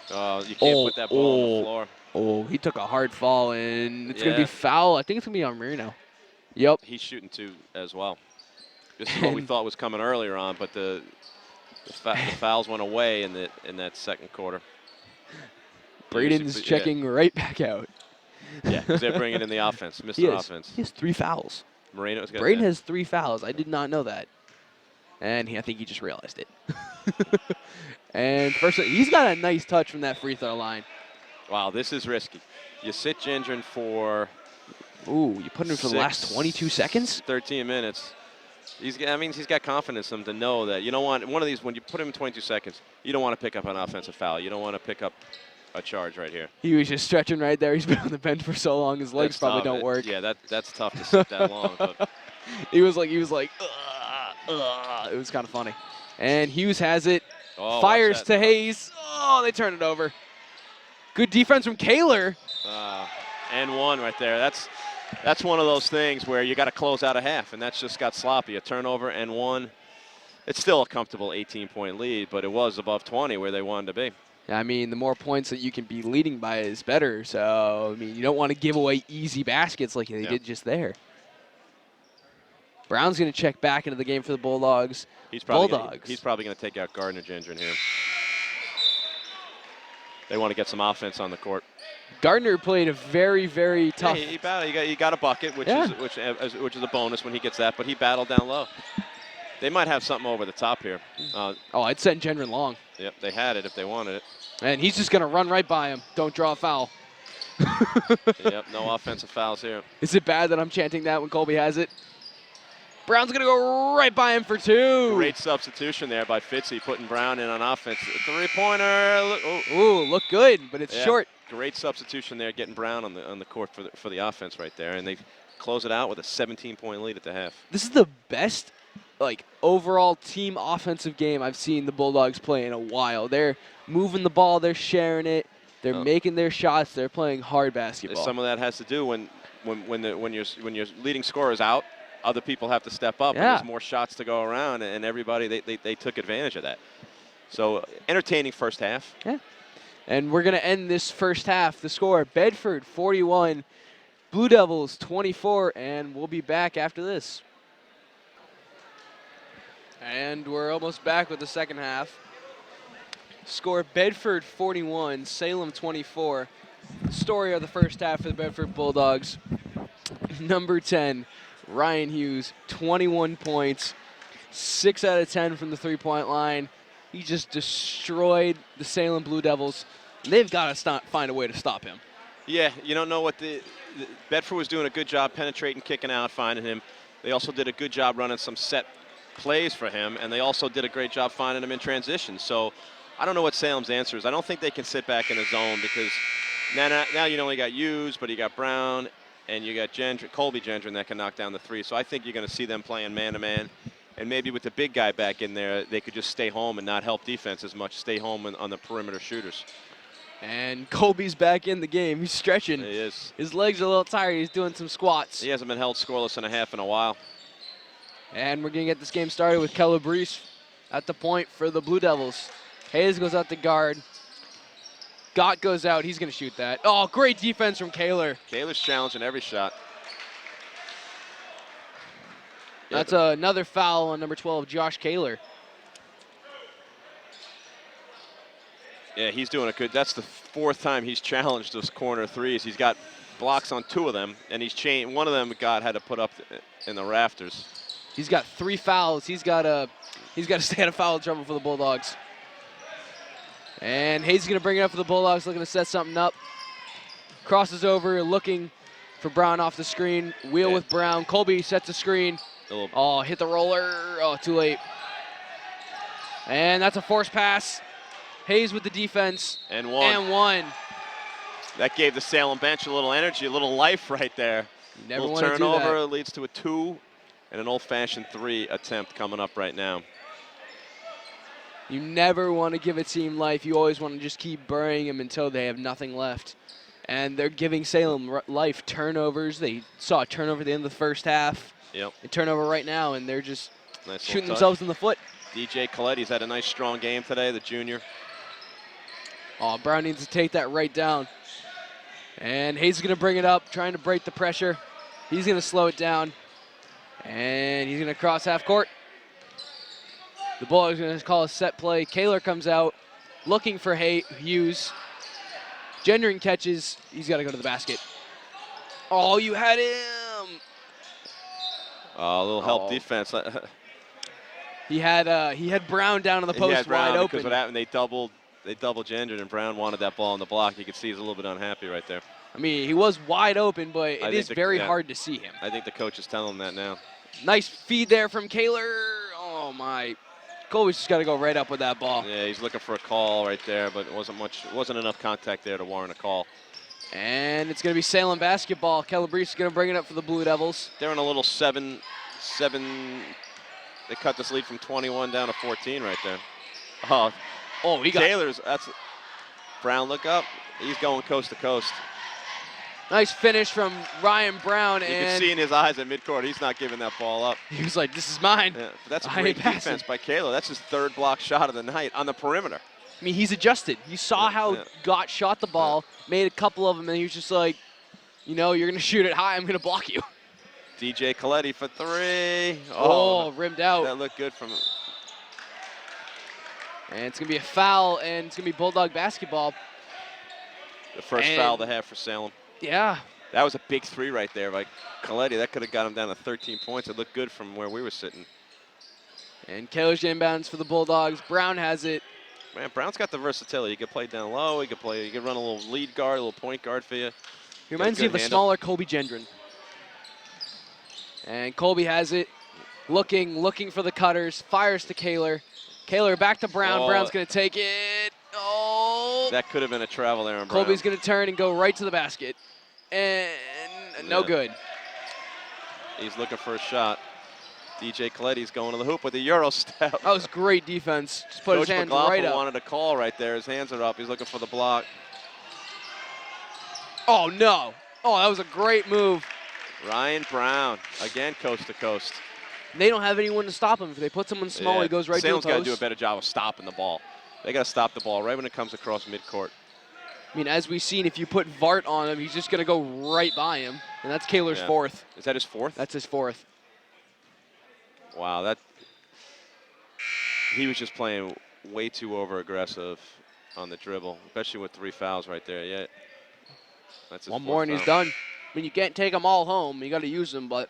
B: You can't put that ball on the floor.
A: Oh, he took a hard fall, and it's going to be foul. I think it's going to be on Marino. Yep.
B: He's shooting 2 as well. This is what we thought was coming earlier on, but the fouls went away in that second quarter.
A: Braden's checking right back out.
B: Yeah, because they're bringing in the offense, Mr. Offense.
A: He has 3 fouls.
B: Braden
A: has 3 fouls. I did not know that. And I think he just realized it. And first, he's got a nice touch from that free throw line.
B: Wow, this is risky. You sit Gendron for...
A: Ooh, you put him for the last 22 seconds?
B: 13 minutes. He's got confidence in him to know that you don't want one of these, when you put him in 22 seconds, you don't want to pick up an offensive foul. You don't want to pick up a charge right here.
A: He was just stretching right there. He's been on the bench for so long, his legs probably don't work.
B: Yeah, that's tough to sit that long. But.
A: He was like, It was kind of funny. And Hughes has it. Fires to Hayes. Oh, they turn it over. Good defense from Kaler.
B: And 1 right there. That's one of those things where you got to close out a half, and that's just got sloppy. A turnover and 1. It's still a comfortable 18-point lead, but it was above 20 where they wanted to be.
A: I mean, the more points that you can be leading by is better. So, I mean, you don't want to give away easy baskets like they did just there. Brown's going to check back into the game for the Bulldogs.
B: He's probably going to take out Gardner Gendron here. They want to get some offense on the court.
A: Gardner played a very, very tough.
B: He battled. He got a bucket, which is a bonus when he gets that. But he battled down low. They might have something over the top here.
A: I'd send Gendron long.
B: Yep, they had it if they wanted it.
A: And he's just going to run right by him. Don't draw a foul.
B: Yep, no offensive fouls here.
A: Is it bad that I'm chanting that when Colby has it? Brown's going to go right by him for 2.
B: Great substitution there by Fitzy, putting Brown in on offense. 3-pointer.
A: Look good, but it's short.
B: Great substitution there, getting Brown on the court for the offense right there, and they close it out with a 17-point lead at the half.
A: This is the best, overall team offensive game I've seen the Bulldogs play in a while. They're moving the ball, they're sharing it, they're making their shots, they're playing hard basketball.
B: Some of that has to do when your leading scorer is out. Other people have to step up, and there's more shots to go around, and everybody, they took advantage of that. So, entertaining first half.
A: Yeah. And we're going to end this first half. The score, Bedford 41, Blue Devils 24, and we'll be back after this. And we're almost back with the second half. Score, Bedford 41, Salem 24. Story of the first half for the Bedford Bulldogs. Number 10. Ryan Hughes, 21 points, 6 out of 10 from the 3-point line. He just destroyed the Salem Blue Devils. They've got to find a way to stop him.
B: Yeah, you don't know what the Bedford was doing a good job penetrating, kicking out, finding him. They also did a good job running some set plays for him, and they also did a great job finding him in transition. So I don't know what Salem's answer is. I don't think they can sit back in a zone because now you only got Hughes, but you got Brown, and you got Colby Gendron that can knock down the 3. So I think you're going to see them playing man-to-man. And maybe with the big guy back in there, they could just stay home and not help defense as much, stay home on the perimeter shooters.
A: And Colby's back in the game. He's stretching.
B: He is.
A: His legs are a little tired. He's doing some squats.
B: He hasn't been held scoreless in a half in a while.
A: And we're going to get this game started with Calabrese at the point for the Blue Devils. Hayes goes out to guard. Scott goes out. He's going to shoot that. Oh, great defense from Kaler.
B: Kaler's challenging every shot.
A: That's another foul on number 12, Josh Kaler.
B: Yeah, he's doing a good. That's the 4th time he's challenged those corner threes. He's got blocks on 2 of them, and he's changed. One of them had to put up in the rafters.
A: He's got 3 fouls. He's got to stay out of foul trouble for the Bulldogs. And Hayes is going to bring it up for the Bulldogs, looking to set something up. Crosses over, looking for Brown off the screen. Wheel with Brown. Colby sets the screen. Oh, hit the roller. Oh, too late. And that's a forced pass. Hayes with the defense.
B: And one. That gave the Salem bench a little energy, a little life right there.
A: You never
B: little
A: want to do that.
B: turnover leads to a 2 and an old-fashioned 3 attempt coming up right now.
A: You never want to give a team life. You always want to just keep burying them until they have nothing left. And they're giving Salem life. Turnovers. They saw a turnover at the end of the first half.
B: Yep.
A: A turnover right now, and they're just shooting
B: touch.
A: themselves in the foot.
B: DJ Coletti's had a nice, strong game today, the junior.
A: Oh, Brown needs to take that right down. And Hayes is going to bring it up, trying to break the pressure. He's going to slow it down. And he's going to cross half court. The Bulldogs are going to call a set play. Kaler comes out, looking for Hughes. Gendron catches. He's got to go to the basket. Oh, you had him.
B: Oh, a little help defense.
A: He had Brown down on the post wide open.
B: Because what happened, they doubled Gendron, and Brown wanted that ball on the block. You could see he's a little bit unhappy right there.
A: I mean, he was wide open, but it is very hard to see him.
B: I think the coach is telling him that now.
A: Nice feed there from Kaler. Oh, my. Colby's just got to go right up with that ball.
B: Yeah, he's looking for a call right there, but it wasn't enough contact there to warrant a call.
A: And it's going to be Salem basketball. Calabrese is going to bring it up for the Blue Devils.
B: They're in a little 7. They cut this lead from 21 down to 14 right there. Oh,
A: he got
B: Taylor's. That's Brown. Look up. He's going coast to coast.
A: Nice finish from Ryan Brown.
B: You can see in his eyes at midcourt, he's not giving that ball up.
A: He was like, "This is mine."
B: Yeah, that's a great defense by Kaler. That's his 3rd block shot of the night on the perimeter.
A: I mean, he's adjusted. You saw how Gott shot the ball, made a couple of them, and he was just like, you're going to shoot it high. I'm going to block you.
B: DJ Coletti for 3.
A: Oh, rimmed out.
B: That looked good from him.
A: And it's going to be a foul, and it's going to be Bulldog basketball.
B: The first foul they have for Salem.
A: Yeah.
B: That was a big 3 right there by Coletti. That could have got him down to 13 points. It looked good from where we were sitting.
A: And Kaler's inbounds for the Bulldogs. Brown has it.
B: Man, Brown's got the versatility. He could play down low. He could run a little lead guard, a little point guard for you.
A: He reminds me of a smaller Colby Gendron. And Colby has it. Looking for the cutters. Fires to Kaler. Kaler back to Brown.
B: Oh.
A: Brown's going to take it. Oh.
B: That could have been a travel error on Brown.
A: Colby's going to turn and go right to the basket. And no good.
B: He's looking for a shot. DJ Coletti's going to the hoop with a Euro step.
A: That was great defense. Just put his hands right up.
B: Wanted a call right there. His hands are up. He's looking for the block.
A: Oh, no. Oh, that was a great move.
B: Ryan Brown, again, coast to coast.
A: They don't have anyone to stop him. If they put someone small, he goes right to the post.
B: Salem's got to do a better job of stopping the ball. They got to stop the ball right when it comes across midcourt.
A: I mean, as we've seen, if you put Vart on him, he's just going to go right by him. And that's Kaler's 4th.
B: Is that his 4th?
A: That's his 4th.
B: Wow, he was just playing way too over-aggressive on the dribble, especially with 3 fouls right there. Yeah, that's his
A: One more and he's done. I mean, you can't take them all home. You got to use them, but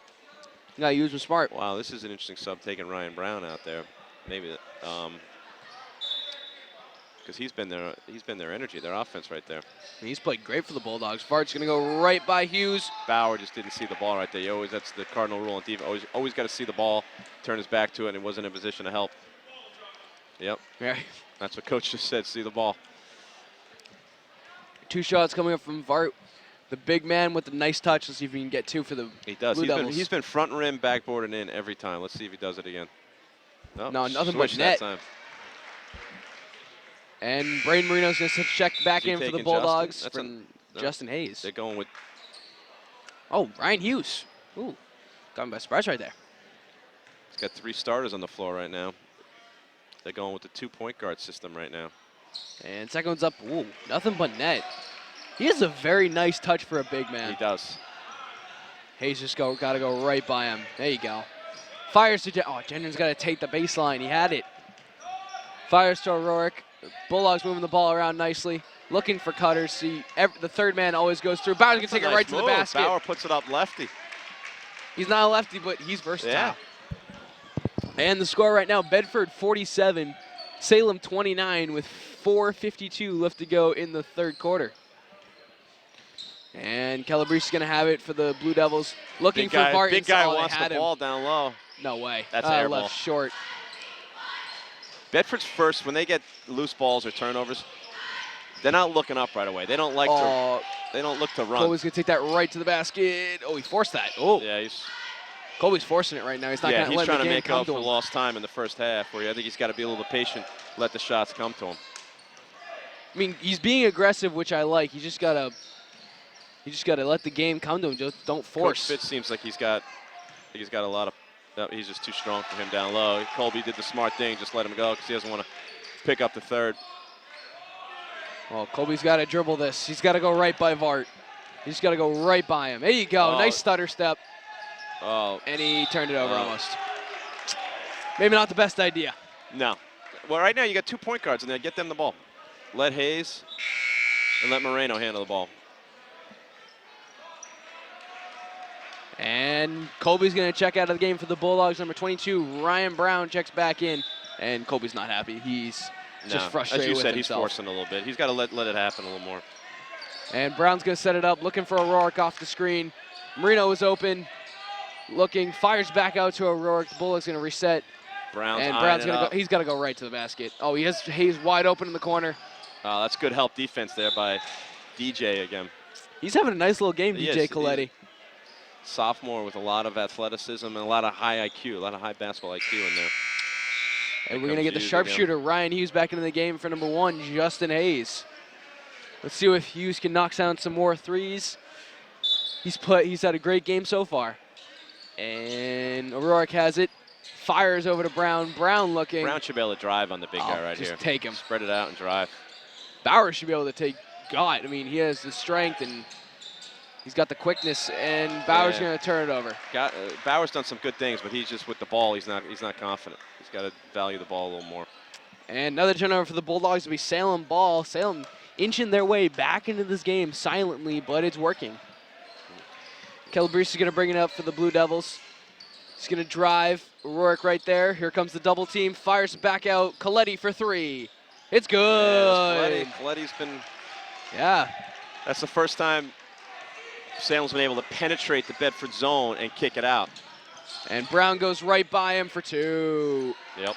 A: you got to use them smart.
B: Wow, this is an interesting sub taking Ryan Brown out there. Maybe because he's been their energy, their offense right there.
A: I mean, he's played great for the Bulldogs. Vart's going to go right by Hughes.
B: Bauer just didn't see the ball right there. That's the cardinal rule on defense. Always got to see the ball, turn his back to it, and he wasn't in a position to help. Yep.
A: Yeah.
B: That's what coach just said, see the ball.
A: 2 shots coming up from Vart. The big man with the nice touch. Let's see if he can get 2 for the
B: He does. He's been front rim, backboard, and in every time. Let's see if he does it again.
A: No, nothing but net.
B: That time.
A: And Braden Marino's going to check back in for the Bulldogs from
B: No.
A: Justin Hayes.
B: They're going with.
A: Oh, Ryan Hughes. Ooh, got him by surprise right there.
B: He's got 3 starters on the floor right now. They're going with the 2 point guard system right now.
A: And second one's up. Ooh, nothing but net. He has a very nice touch for a big man.
B: He does.
A: Hayes just got to go right by him. There you go. Fires to Gendron's got to take the baseline. He had it. Fires to O'Rourke. Bulldogs moving the ball around nicely. Looking for cutters. See, the third man always goes through. Bauer's going to take it right to the basket.
B: Bauer puts it up lefty.
A: He's not a lefty, but he's versatile.
B: Yeah.
A: And the score right now, Bedford 47, Salem 29 with 4:52 left to go in the third quarter. And Calabrese is going to have it for the Blue Devils. Looking for Vartans.
B: Big guy wants the ball down low.
A: No way.
B: That's air ball.
A: Left short.
B: Bedford's first, when they get loose balls or turnovers, they're not looking up right away. They don't like to. They don't look to run.
A: Colby's going to take that right to the basket. Oh, he forced that. Oh.
B: Yeah,
A: Colby's forcing it right now. He's not going to let the game come to him.
B: he's trying to make up for lost time in the first half, where I think he's got to be a little bit patient, let the shots come to him.
A: I mean, he's being aggressive, which I like. You just got to let the game come to him. Just don't force.
B: Coach Fitz seems like he's got a lot of. He's just too strong for him down low. Colby did the smart thing, just let him go because he doesn't want to pick up the third.
A: Well, Colby's got to dribble this. He's got to go right by Vart. He's got to go right by him. There you go. Nice stutter step.
B: Oh.
A: And he turned it over almost. Maybe not the best idea.
B: No. Well, right now you got 2 point guards in there. Get them the ball. Let Hayes and let Moreno handle the ball.
A: And Colby's going to check out of the game for the Bulldogs. Number 22, Ryan Brown checks back in. And Colby's not happy. He's just frustrated with himself.
B: As you said, he's forcing a little bit. He's got to let it happen a little more.
A: And Brown's going to set it up, looking for O'Rourke off the screen. Marino is open, looking, fires back out to O'Rourke. The Bulldogs going to reset.
B: Brown's
A: going to go. He's got to go right to the basket. Oh, he has Hayes wide open in the corner.
B: That's good help defense there by DJ again.
A: He's having a nice little game, DJ Coletti.
B: Sophomore with a lot of athleticism and a lot of high IQ, a lot of high basketball IQ in there.
A: And we're going to get the sharpshooter, Ryan Hughes, back into the game for number 1, Justin Hayes. Let's see if Hughes can knock down some more threes. He's had a great game so far. And O'Rourke has it. Fires over to Brown. Brown looking.
B: Brown should be able to drive on the big guy right here.
A: Just take him.
B: Spread it out and drive.
A: Bauer should be able to take God. I mean, he has the strength and he's got the quickness, and Bauer's going to turn it over.
B: Bauer's done some good things, but he's just with the ball. He's not confident. He's got to value the ball a little more.
A: And another turnover for the Bulldogs will be Salem ball. Salem inching their way back into this game silently, but it's working. Calabrese is going to bring it up for the Blue Devils. He's going to drive. O'Rourke right there. Here comes the double team. Fires it back out. Coletti for 3. It's good.
B: Coletti's been.
A: Yeah.
B: That's the first time Salem's been able to penetrate the Bedford zone and kick it out.
A: And Brown goes right by him for 2.
B: Yep.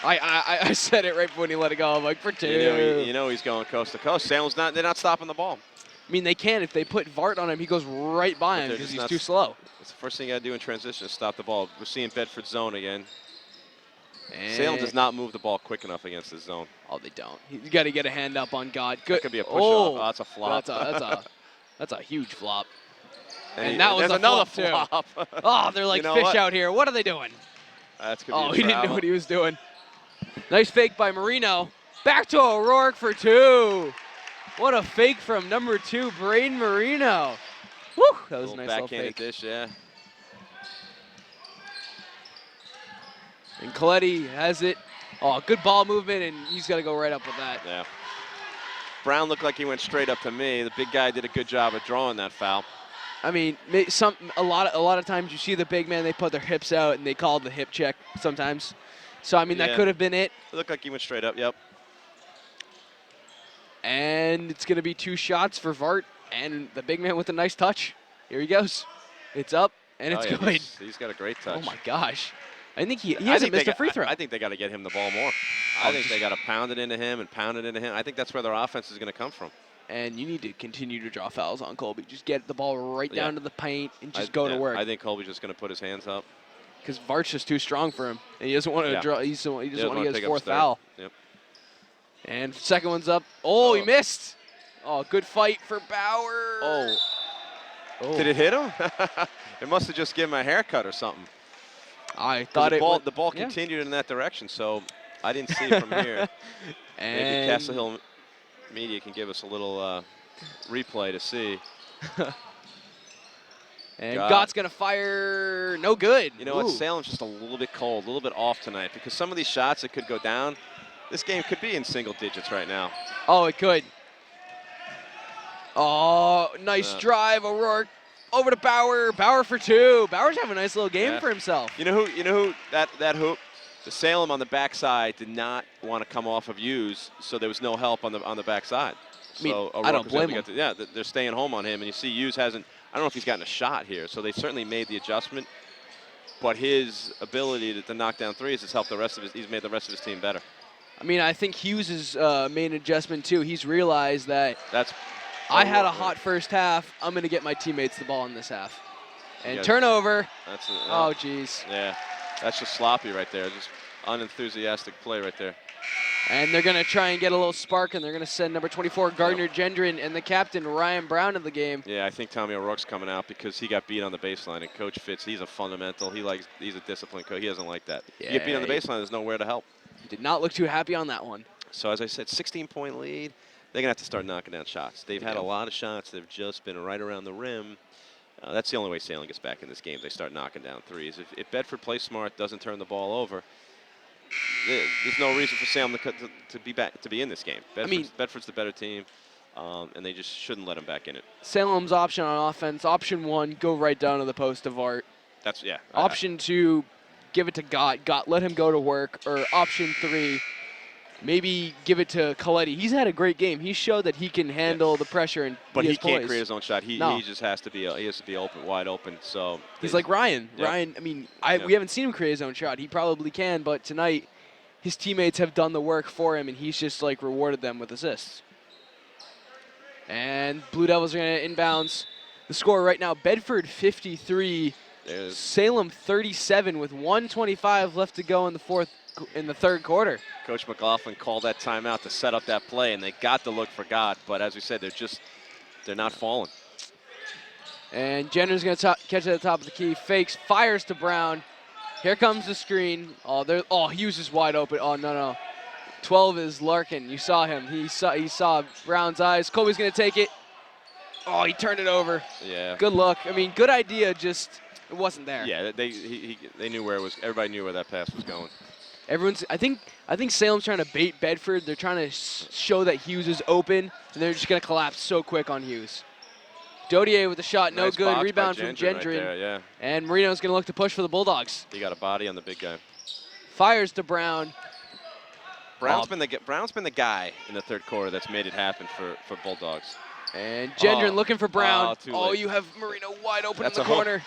A: I said it right when he let it go. I'm like, for 2.
B: You know he's going coast to coast. Salem's they're not stopping the ball.
A: I mean, they can. If they put Vart on him, he goes right by him because he's too slow.
B: That's the first thing you got to do in transition is stop the ball. We're seeing Bedford zone again. And Salem does not move the ball quick enough against the zone.
A: Oh, they don't. You got to get a hand up on God. Good.
B: That could be a push-off. Oh, that's a flop.
A: That's a huge flop.
B: And
A: that was
B: another
A: flop. Oh, they're like fish out here. What are they doing?
B: That's gonna be
A: he didn't know what he was doing. Nice fake by Marino. Back to O'Rourke for 2. What a fake from number 2, Braden Marino. Woo, that was a nice little fake.
B: Dish, yeah.
A: And Coletti has it. Oh, good ball movement, and he's got to go right up with that.
B: Yeah. Brown looked like he went straight up to me. The big guy did a good job of drawing that foul.
A: I mean, a lot of times you see the big man, they put their hips out and they call the hip check sometimes. So I mean, that could have been it.
B: It looked like he went straight up. Yep.
A: And it's going to be 2 shots for Vart and the big man with a nice touch. Here he goes. It's up and it's good.
B: He's got a great touch.
A: Oh my gosh. I think he hasn't missed a free throw.
B: I think they got to get him the ball more. I think they got to pound it into him and pound it into him. I think that's where their offense is going to come from.
A: And you need to continue to draw fouls on Colby. Just get the ball right down to the paint and just go to work.
B: I think Colby's just going to put his hands up.
A: Because Vart's just too strong for him. And he doesn't want to draw. He doesn't want to get his 4th foul.
B: Yep.
A: And second one's up. Oh, he missed. Oh, good fight for Bauer.
B: Oh. Did it hit him? It must have just given him a haircut or something.
A: I thought
B: the ball continued in that direction. So I didn't see it from here. Maybe
A: And
B: Castle Hill Media can give us a little replay to see.
A: And Gott's going to fire. No good.
B: You know what? Salem's just a little bit cold, a little bit off tonight because some of these shots that could go down, this game could be in single digits right now.
A: Oh, it could. Oh, nice drive. O'Rourke over to Bauer. Bauer for 2. Bauer's having a nice little game for himself.
B: You know who that hoop? The Salem on the backside did not want to come off of Hughes, so there was no help on the backside.
A: I mean,
B: so
A: I don't blame him.
B: They're staying home on him, and you see Hughes hasn't. I don't know if he's gotten a shot here, so they certainly made the adjustment. But his ability to knock down threes has helped the rest of he's made the rest of his team better.
A: I mean, I think Hughes' made an adjustment too. He's realized that I had a hot first half. I'm going to get my teammates the ball in this half. And turnover. Oh, geez.
B: Yeah, that's just sloppy right there. Just unenthusiastic play right there.
A: And they're going to try and get a little spark, and they're going to send number 24, Gardner Gendron, and the captain, Ryan Brown, in the game.
B: Yeah, I think Tommy O'Rourke's coming out because he got beat on the baseline, and Coach Fitz, he's a fundamental. He's a disciplined coach. He doesn't like that. Yeah, you get beat on the baseline, there's nowhere to help.
A: Did not look too happy on that one.
B: So, as I said, 16-point lead. They're going to have to start knocking down shots. They've had a lot of shots. They've just been right around the rim. That's the only way Salem gets back in this game. They start knocking down threes. If Bedford plays smart, doesn't turn the ball over, there's no reason for Salem to be in this game. Bedford's the better team, and they just shouldn't let them back in it.
A: Salem's option on offense, option 1, go right down to the post of Art. Option 2, give it to Gott. Gott, let him go to work. Or option 3, maybe give it to Coletti. He's had a great game. He showed that he can handle the pressure and
B: but he can't create his own shot. He just has to be open, wide open. So
A: he's like Ryan. Yep. Ryan. I mean, we haven't seen him create his own shot. He probably can, but tonight his teammates have done the work for him, and he's just like rewarded them with assists. And Blue Devils are going to inbounds. The score right now: Bedford 53, Salem 37, with 1:25 left to go in the third quarter.
B: Coach McLaughlin called that timeout to set up that play, and they got the look for God. But as we said, they're not falling.
A: And Jenner's going to catch at the top of the key, fakes, fires to Brown. Here comes the screen. Hughes is wide open. Oh, no. 12 is Larkin. You saw him. He saw Brown's eyes. Colby's going to take it. Oh, he turned it over.
B: Yeah.
A: Good look. I mean, good idea, just it wasn't there.
B: Yeah, they knew where it was. Everybody knew where that pass was going.
A: I think Salem's trying to bait Bedford. They're trying to show that Hughes is open, and they're just going to collapse so quick on Hughes. Dodier with a shot, no good. Rebound from Gendron.
B: Right there, yeah.
A: And Marino's going to look to push for the Bulldogs.
B: He got a body on the big guy.
A: Fires to Brown.
B: Brown's been the guy in the third quarter that's made it happen for Bulldogs.
A: And Gendron looking for Brown. You have Marino wide open in the corner.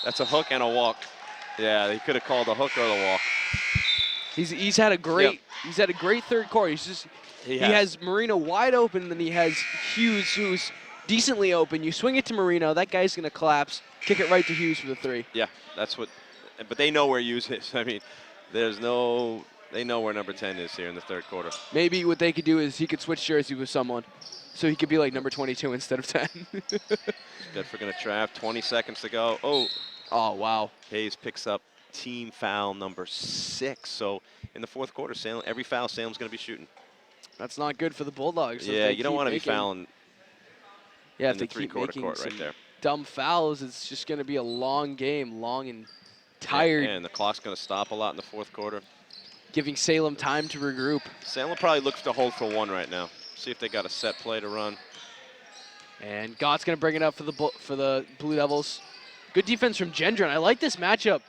B: That's a hook and a walk. Yeah, they could have called a hook or the walk.
A: He's had a great third quarter. He has Marino wide open, and then he has Hughes, who's decently open. You swing it to Marino, that guy's going to collapse. Kick it right to Hughes for the 3.
B: Yeah, that's what. But they know where Hughes is. I mean, they know where number 10 is here in the third quarter.
A: Maybe what they could do is he could switch jersey with someone, so he could be like number 22 instead of 10.
B: Bedford going to trap. 20 seconds to go.
A: Oh, wow.
B: Hayes picks up team foul number 6. So in the fourth quarter, every foul Salem's going to be shooting.
A: That's not good for the Bulldogs.
B: Yeah, you don't want to be fouling.
A: Yeah,
B: in the three-quarter court right there.
A: Dumb fouls. It's just going to be a long game, long and tired.
B: And the clock's going to stop a lot in the fourth quarter.
A: Giving Salem time to regroup.
B: Salem probably looks to hold for 1 right now. See if they got a set play to run.
A: And Gott's going to bring it up for the Blue Devils. Good defense from Gendron. I like this matchup.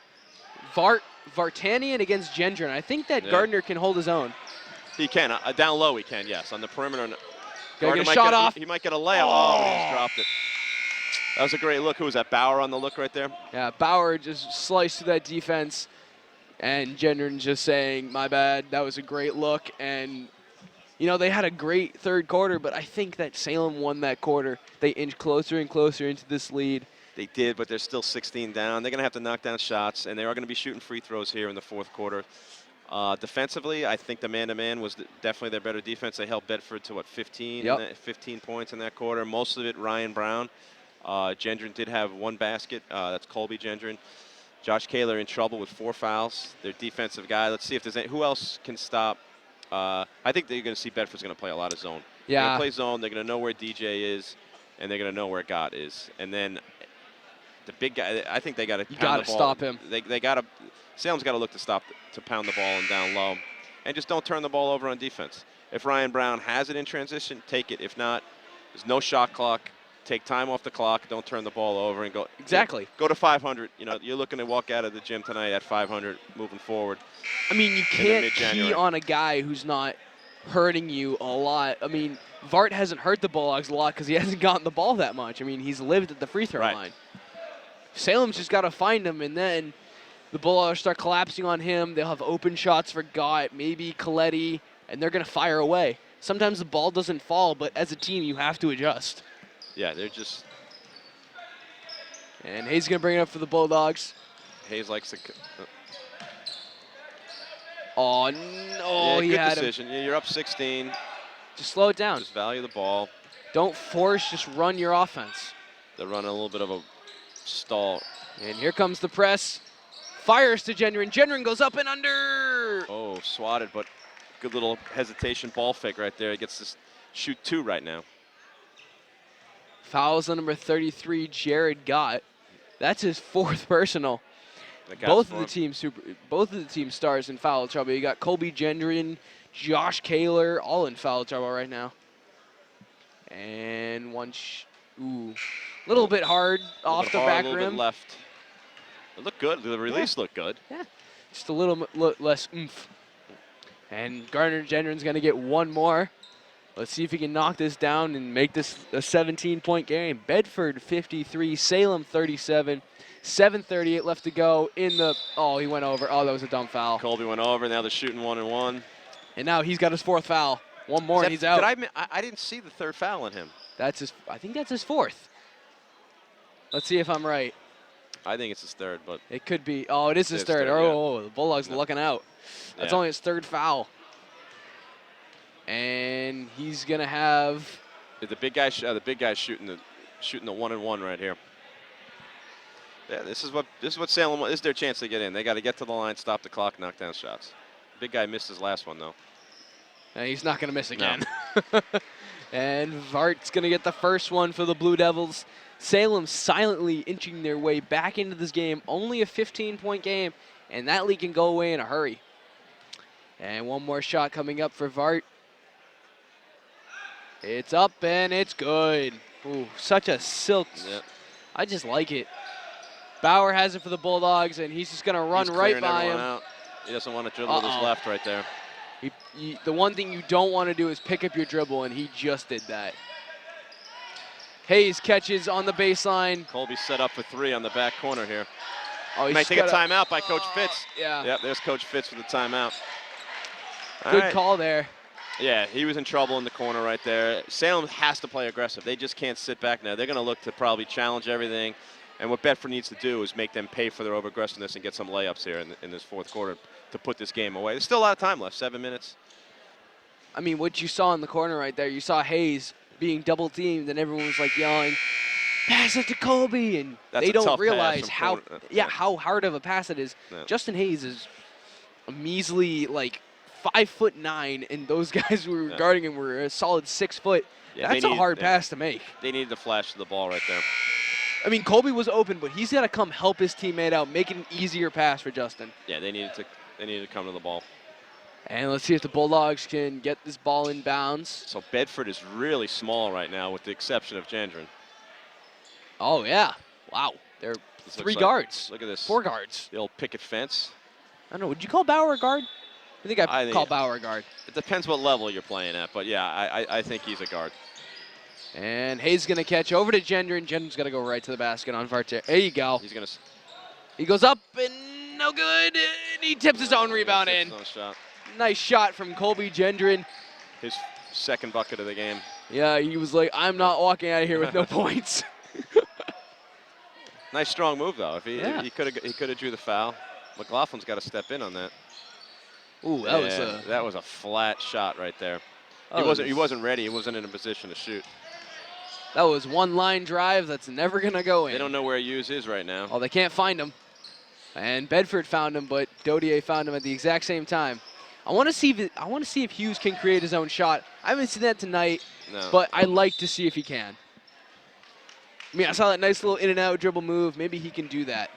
A: Vartanian against Gendron. I think that Gardner can hold his own.
B: He can. Down low he can, yes. On the perimeter.
A: Get a shot off.
B: He might get a layup. He just dropped it. That was a great look. Who was that? Bauer on the look right there?
A: Yeah, Bauer just sliced through that defense. And Gendron just saying, my bad. That was a great look. And, they had a great third quarter, but I think that Salem won that quarter. They inched closer and closer into this lead.
B: They did, but they're still 16 down. They're going to have to knock down shots, and they are going to be shooting free throws here in the fourth quarter. Defensively, I think the man-to-man was definitely their better defense. They held Bedford to, 15 points in that quarter. Most of it Ryan Brown. Gendron did have 1 basket. That's Colby Gendron. Josh Kaler in trouble with 4 fouls. Their defensive guy. Let's see if there's who else can stop. I think that you're going to see Bedford's going to play a lot of zone. They're going to play zone. They're going to know where DJ is, and they're going to know where Gott is. And then the big guy, I think they got to pound the ball. You got to
A: stop him.
B: They got to. Salem's got to look to pound the ball and down low, and just don't turn the ball over on defense. If Ryan Brown has it in transition, take it. If not, there's no shot clock. Take time off the clock. Don't turn the ball over and go.
A: Exactly.
B: Go to 500. You know, you're looking to walk out of the gym tonight at 500, moving forward.
A: I mean, you can't key on a guy who's not hurting you a lot. I mean, Vart hasn't hurt the Bulldogs a lot because he hasn't gotten the ball that much. I mean, he's lived at the free throw line. Salem's just got to find him, and then the Bulldogs start collapsing on him. They'll have open shots for Gott, maybe Coletti, and they're going to fire away. Sometimes the ball doesn't fall, but as a team, you have to adjust.
B: Yeah, they're just.
A: And Hayes going to bring it up for the Bulldogs.
B: Hayes likes to.
A: Oh, no, he had
B: decision. Yeah, you're up 16.
A: Just slow it down.
B: Just value the ball.
A: Don't force, just run your offense.
B: They're running a little bit of a stall.
A: And here comes the press. Fires to Gendron. Gendron goes up and under.
B: Oh, swatted, but good little hesitation ball fake right there. He gets to shoot 2 right now.
A: Fouls on number 33, Jared Gott. That's his 4th personal. Both of the team stars in foul trouble. You got Colby Gendron, Josh Kaler, all in foul trouble right now. And one, little bit hard off the back rim.
B: A little bit left. It looked good. The release looked good.
A: Yeah, just a little less oomph. And Gardner Gendron's going to get one more. Let's see if he can knock this down and make this a 17-point game. Bedford 53, Salem 37. 7:38 left to go in the. Oh, he went over. Oh, that was a dumb foul.
B: Colby went over. Now they're shooting 1-and-1.
A: And now he's got his 4th foul. One more and he's out.
B: I didn't see the 3rd foul on him.
A: That's his. I think that's his 4th. Let's see if I'm right.
B: I think it's his 3rd, but
A: it could be. Oh, it is his 3rd. Oh, the Bulldogs are looking out. That's only his 3rd foul. And he's gonna have.
B: The big guy shooting the 1-and-1 right here. Yeah, this is what Salem. This is their chance to get in. They got to get to the line, stop the clock, knock down shots. Big guy missed his last one though.
A: And he's not gonna miss again. No. And Vart's gonna get the first one for the Blue Devils. Salem silently inching their way back into this game. Only a 15-point game, and that lead can go away in a hurry. And one more shot coming up for Vart. It's up and it's good. Ooh, such a silk. Yep. I just like it. Bauer has it for the Bulldogs, and he's just going to run right by him.
B: Out. He doesn't want to dribble with his left right there.
A: The one thing you don't want to do is pick up your dribble, and he just did that. Hayes catches on the baseline.
B: Colby set up for 3 on the back corner here.
A: Oh, he
B: might take a timeout by Coach Fitz.
A: Yeah.
B: Yep, there's Coach Fitz with the timeout.
A: Good call there.
B: Yeah, he was in trouble in the corner right there. Salem has to play aggressive. They just can't sit back now. They're going to look to probably challenge everything. And what Bedford needs to do is make them pay for their over-aggressiveness and get some layups here in this 4th quarter to put this game away. There's still a lot of time left, 7 minutes.
A: I mean, what you saw in the corner right there, you saw Hayes being double-teamed, and everyone was like yelling, pass it to Colby, and they don't realize how hard of a pass it is. Yeah. Justin Hayes is a measly, 5'9", and those guys who were guarding him were a solid 6 foot. Yeah, that's a hard pass to make.
B: They needed to flash the ball right there.
A: I mean, Colby was open, but he's got to come help his teammate out, make it an easier pass for Justin.
B: Yeah, they needed to come to the ball.
A: And let's see if the Bulldogs can get this ball in bounds.
B: So Bedford is really small right now, with the exception of Gendron.
A: Oh yeah, wow. They're 3 guards.
B: Look at this.
A: 4 guards.
B: The old picket fence.
A: I don't know. Would you call Bauer a guard? I think I'd call Bauer a guard.
B: It depends what level you're playing at, but yeah, I think he's a guard.
A: And Hayes going to catch over to Gendron. Gendron's going to go right to the basket on Vart. There you go. He goes up and no good. And he tips his own rebound in. Nice shot from Colby Gendron.
B: His 2nd bucket of the game.
A: Yeah, he was like, I'm not walking out of here with no points.
B: Nice strong move though. If he could have drew the foul. McLaughlin's got to step in on that.
A: Ooh,
B: that was a flat shot right there. He wasn't ready. He wasn't in a position to shoot.
A: That was one line drive that's never going to go in.
B: They don't know where Hughes is right now.
A: Oh, they can't find him. And Bedford found him, but Dodier found him at the exact same time. I want to see if Hughes can create his own shot. I haven't seen that tonight,
B: No.
A: but I like to see if he can. I mean, I saw that nice little in and out dribble move. Maybe he can do that.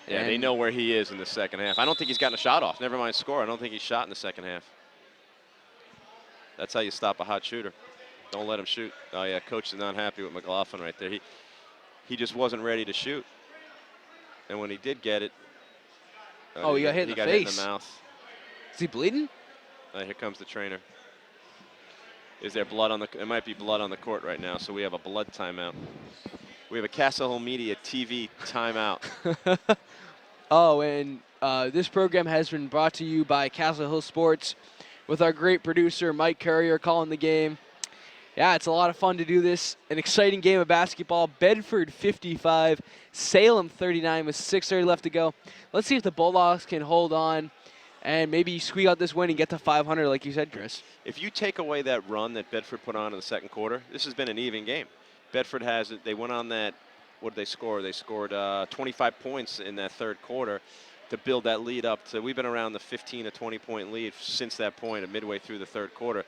B: Yeah, they know where he is in the second half. I don't think he's gotten a shot off. Never mind score. I don't think he's shot in the second half. That's how you stop a hot shooter. Don't let him shoot. Oh, yeah, coach is not happy with McLaughlin right there. He just wasn't ready to shoot. And when he did get it,
A: he got hit in the face.
B: Hit in the mouth.
A: Is he bleeding?
B: Here comes the trainer. Is there blood on the? There might be blood on the court right now, so we have a blood timeout. We have a Castle Hill Media TV timeout.
A: Oh, and this program has been brought to you by Castle Hill Sports with our great producer, Mike Courier, calling the game. Yeah, it's a lot of fun to do this. An exciting game of basketball. Bedford 55, Salem 39 with 6:30 left to go. Let's see if the Bulldogs can hold on and maybe squeak out this win and get to 500 like you said, Chris.
B: If you take away that run that Bedford put on in the second quarter, this has been an even game. Bedford has it. They went on that. What did they score? They scored 25 points in that third quarter to build that lead up to. We've been around the 15 to 20 point lead since that point, midway through the third quarter.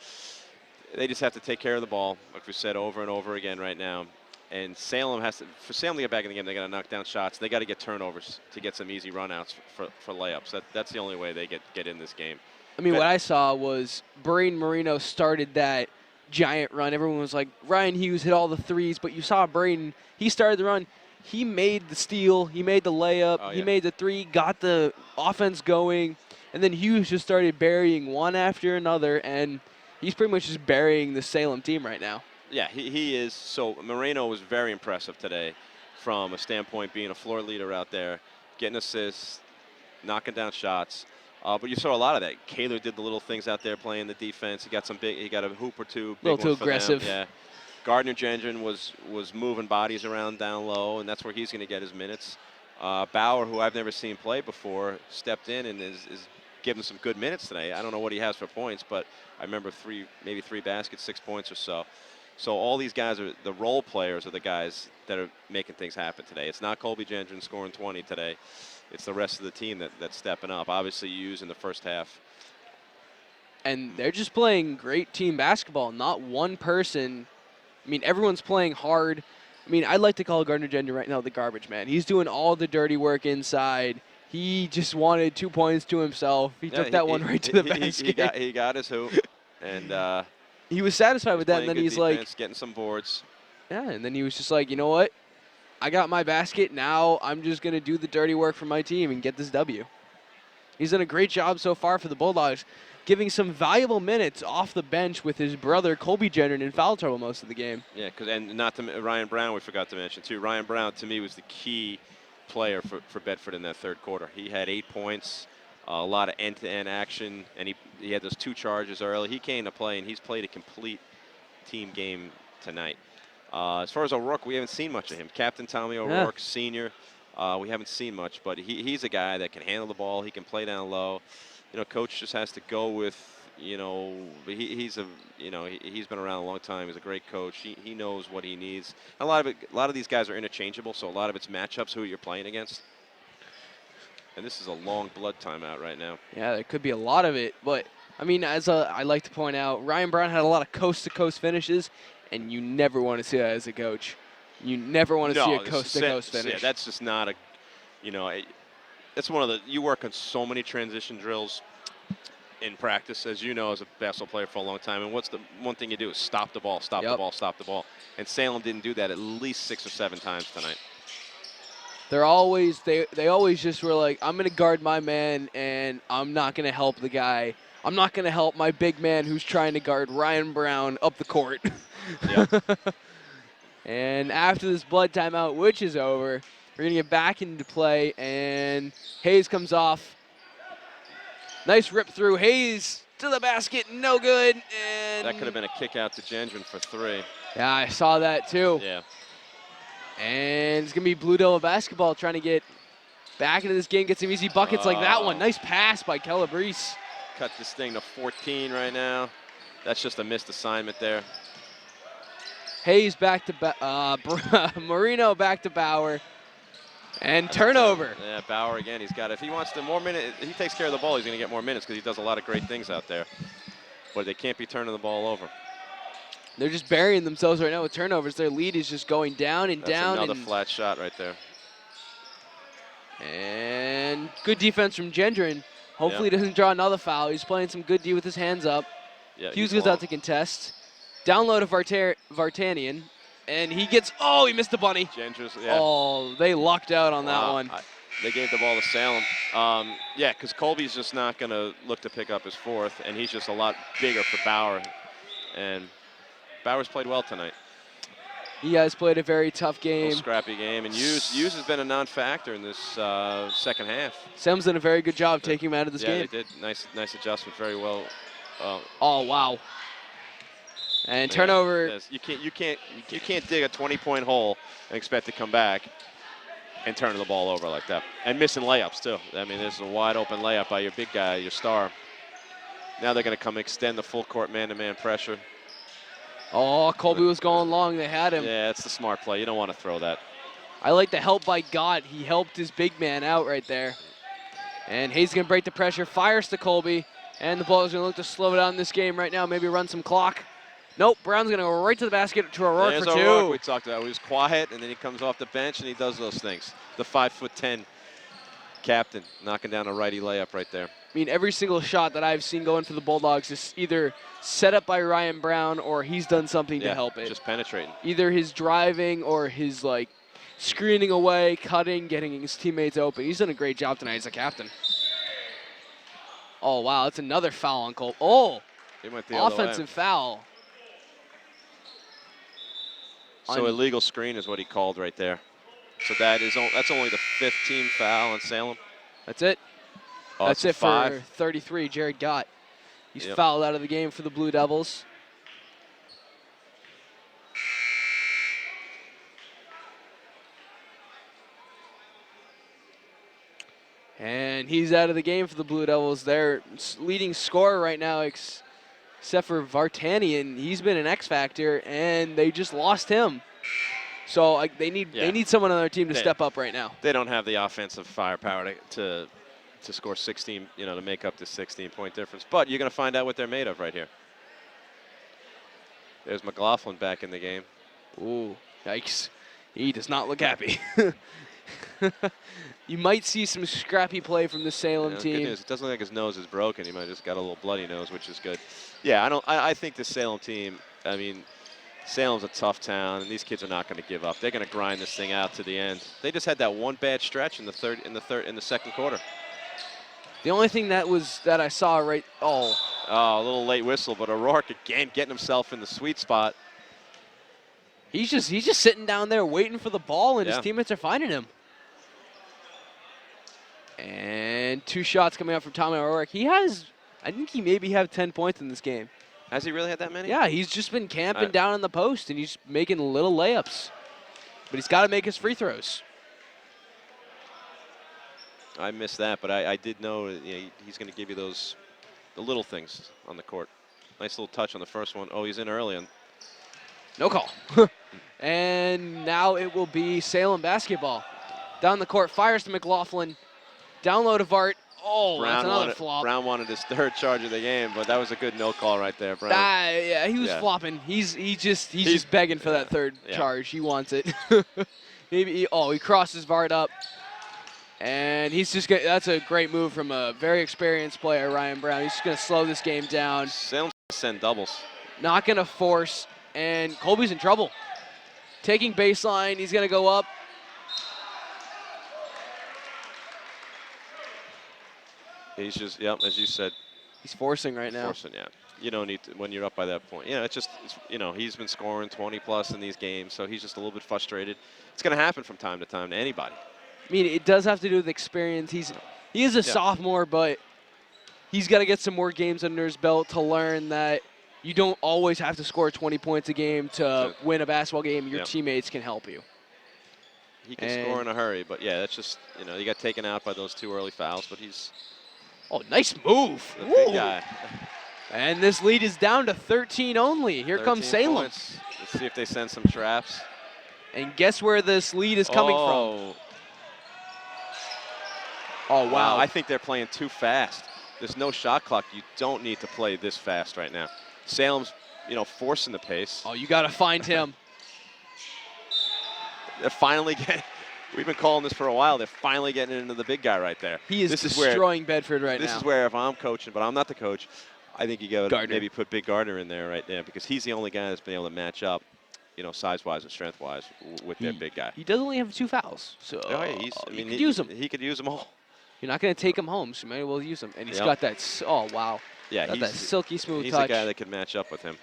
B: They just have to take care of the ball, like we said over and over again right now. And Salem has to, for Salem to get back in the game, they got to knock down shots. They got to get turnovers to get some easy runouts for layups. That's the only way they get in this game.
A: I mean, what I saw was Brain Marino started that giant run. Everyone was like, Ryan Hughes hit all the threes, but you saw Braden. He started the run. He made the steal. He made the layup. He made the three, got the offense going. And then Hughes just started burying one after another, and he's pretty much just burying the Salem team right now.
B: Yeah, he is. So Moreno was very impressive today from a standpoint being a floor leader out there, getting assists, knocking down shots. But you saw a lot of that. Kaler did the little things out there playing the defense. He got he got a hoop or two.
A: A little too aggressive.
B: Yeah. Gardner Gendron was moving bodies around down low, and that's where he's going to get his minutes. Bauer, who I've never seen play before, stepped in and is giving some good minutes today. I don't know what he has for points, but I remember maybe three baskets, 6 points or so. So all these guys are the role players are the guys that are making things happen today. It's not Colby Gendron scoring 20 today. It's the rest of the team that's stepping up. Obviously, Hughes in the first half.
A: And they're just playing great team basketball. Not one person. I mean, everyone's playing hard. I mean, I'd like to call Gardner Gendron right now the garbage man. He's doing all the dirty work inside. He just wanted 2 points to himself. He took that one right to the basket.
B: He got his hoop, and
A: he was satisfied with that. And then he's
B: defense,
A: like,
B: getting some boards.
A: Yeah, and then he was just like, you know what? I got my basket. Now I'm just going to do the dirty work for my team and get this W. He's done a great job so far for the Bulldogs, giving some valuable minutes off the bench with his brother, Colby Gendron, in foul trouble most of the game.
B: Yeah, and not to Ryan Brown, we forgot to mention, too. Ryan Brown, to me, was the key player for Bedford in that third quarter. He had 8 points, a lot of end-to-end action, and he had those 2 charges early. He came to play, and he's played a complete team game tonight. As far as O'Rourke, we haven't seen much of him. Captain Tommy O'Rourke, senior, we haven't seen much, but he's a guy that can handle the ball. He can play down low. You know, coach just has to go with, you know, he's been around a long time. He's a great coach. He knows what he needs. And a lot of these guys are interchangeable, so a lot of it's matchups who you're playing against. And this is a long blood timeout right now.
A: Yeah, there could be a lot of it, but I mean, I like to point out, Ryan Brown had a lot of coast-to-coast finishes, and you never want to see that as a coach. You never want to see a coast-to-coast finish.
B: Yeah, that's just not a, that's one of the, you work on so many transition drills in practice, as you know, as a basketball player for a long time. And what's the one thing you do is stop the ball, stop the ball, stop the ball. And Salem didn't do that at least 6 or 7 times tonight.
A: They're always, they always just were like, I'm going to guard my man, and I'm not going to help the guy. I'm not going to help my big man who's trying to guard Ryan Brown up the court.
B: Yeah.
A: And after this blood timeout, which is over, we're going to get back into play, and Hayes comes off. Nice rip through. Hayes to the basket, no good. And
B: that could have been a kick out to Gendron for 3.
A: Yeah, I saw that too.
B: Yeah.
A: And it's going to be Blue Devil basketball trying to get back into this game, get some easy buckets like that one. Nice pass by Calabrese.
B: Cut this thing to 14 right now. That's just a missed assignment there.
A: Hayes back to Marino back to Bauer. And turnover.
B: Yeah, Bauer again. He's got, if he wants to more minutes, he takes care of the ball, he's going to get more minutes because he does a lot of great things out there. But they can't be turning the ball over.
A: They're just burying themselves right now with turnovers. Their lead is just going down and down.
B: That's another flat shot right there.
A: And good defense from Gendron. Hopefully he doesn't draw another foul. He's playing some good D with his hands up.
B: Yeah,
A: Hughes goes out to contest. Down low to Vartanian. And he gets, oh, he missed the bunny.
B: Gendron's,
A: Oh, they lucked out on that one.
B: They gave the ball to Salem. Yeah, because Colby's just not going to look to pick up his fourth, and he's just a lot bigger for Bauer. And Bauer's played well tonight.
A: He has played a very tough game.
B: Scrappy game, and Hughes has been a non-factor in this second half.
A: Sam's done a very good job taking him out of this game.
B: Yeah, they did. Nice adjustment. Very well.
A: Oh wow! And turnover.
B: Yes. You can't dig a 20-point hole and expect to come back and turn the ball over like that. And missing layups too. I mean, there's a wide open layup by your big guy, your star. Now they're going to come extend the full court man-to-man pressure.
A: Oh, Colby was going long. They had him.
B: Yeah, it's the smart play. You don't want to throw that.
A: I like the help by Gott. He helped his big man out right there. And Hayes going to break the pressure. Fires to Colby. And the Bulldogs going to look to slow down this game right now. Maybe run some clock. Nope, Brown's going to go right to the basket to O'Rourke for two.
B: O'Rourke we talked about. He was quiet, and then he comes off the bench, and he does those things. The 5'10" captain knocking down a righty layup right there.
A: I mean, every single shot that I've seen going for the Bulldogs is either set up by Ryan Brown or he's done something to help it.
B: Just penetrating.
A: Either his driving or his, like, screening away, cutting, getting his teammates open. He's done a great job tonight as a captain. Oh, wow, that's another foul on Cole. Oh,
B: he went the other way.
A: Offensive foul.
B: So illegal screen is what he called right there. So that's only the 5th team foul on Salem.
A: That's it.
B: Oh,
A: that's it
B: 5.
A: for 33, Jared Gott. He's fouled out of the game for the Blue Devils. And he's out of the game for the Blue Devils. Their leading scorer right now, except for Vartanian, he's been an X factor, and they just lost him. So they need someone on their team to step up right now.
B: They don't have the offensive firepower to score 16, to make up the 16-point difference. But you're going to find out what they're made of right here. There's McLaughlin back in the game.
A: Ooh, yikes. He does not look happy. You might see some scrappy play from the Salem team.
B: Good news. It doesn't look like his nose is broken. He might have just got a little bloody nose, which is good. Yeah, I think the Salem team, I mean, Salem's a tough town, and these kids are not going to give up. They're going to grind this thing out to the end. They just had that one bad stretch in the second quarter.
A: The only thing that I saw right. Oh,
B: a little late whistle, but O'Rourke again getting himself in the sweet spot.
A: He's just sitting down there waiting for the ball, and his teammates are finding him. And 2 shots coming out from Tommy O'Rourke. I think he maybe have 10 points in this game.
B: Has he really had that many?
A: Yeah, he's just been camping down on the post, and he's making little layups. But he's got to make his free throws.
B: I missed that, but I did know he's going to give you the little things on the court. Nice little touch on the first one. Oh, he's in early.
A: No call. And now it will be Salem basketball. Down the court, fires to McLaughlin. Down low to Vart. Oh, that's another flop.
B: Brown wanted his 3rd charge of the game, but that was a good no call right there, Brown.
A: Yeah, he was flopping. He's just begging for that 3rd charge. He wants it. Maybe he crosses Vart up. And he's just that's a great move from a very experienced player, Ryan Brown. He's just going to slow this game down.
B: Salem's going to send doubles.
A: Not going to force, and Colby's in trouble. Taking baseline, he's going to go up.
B: He's just, as you said.
A: He's forcing right now.
B: Forcing, yeah. You don't need to, when you're up by that point. Yeah, he's been scoring 20+ in these games, so he's just a little bit frustrated. It's going to happen from time to time to anybody.
A: I mean, it does have to do with experience. He is a sophomore, but he's got to get some more games under his belt to learn that you don't always have to score 20 points a game to win a basketball game. Your teammates can help you.
B: He can score in a hurry, but that's just, he got taken out by those 2 early fouls, but he's...
A: Oh, nice move.
B: The big guy.
A: And this lead is down to 13 only. Here comes Salem.
B: Points. Let's see if they send some traps.
A: And guess where this lead is coming from? Oh, wow.
B: I think they're playing too fast. There's no shot clock. You don't need to play this fast right now. Salem's, forcing the pace.
A: Oh, you got to find him.
B: They're finally getting. We've been calling this for a while. They're finally getting into the big guy right there.
A: He is destroying Bedford right now.
B: This is where if I'm coaching, but I'm not the coach, I think you got to
A: Gardner.
B: maybe put Big Gardner in there right there because he's the only guy that's been able to match up, size-wise and strength-wise with their big guy.
A: He does only have 2 fouls, so
B: he
A: could use him.
B: He could use them all.
A: You're not going to take him home, so you might as well use him. And he's got that. Oh, wow.
B: Yeah,
A: got that silky smooth
B: he's
A: touch.
B: He's a guy that can match up with him.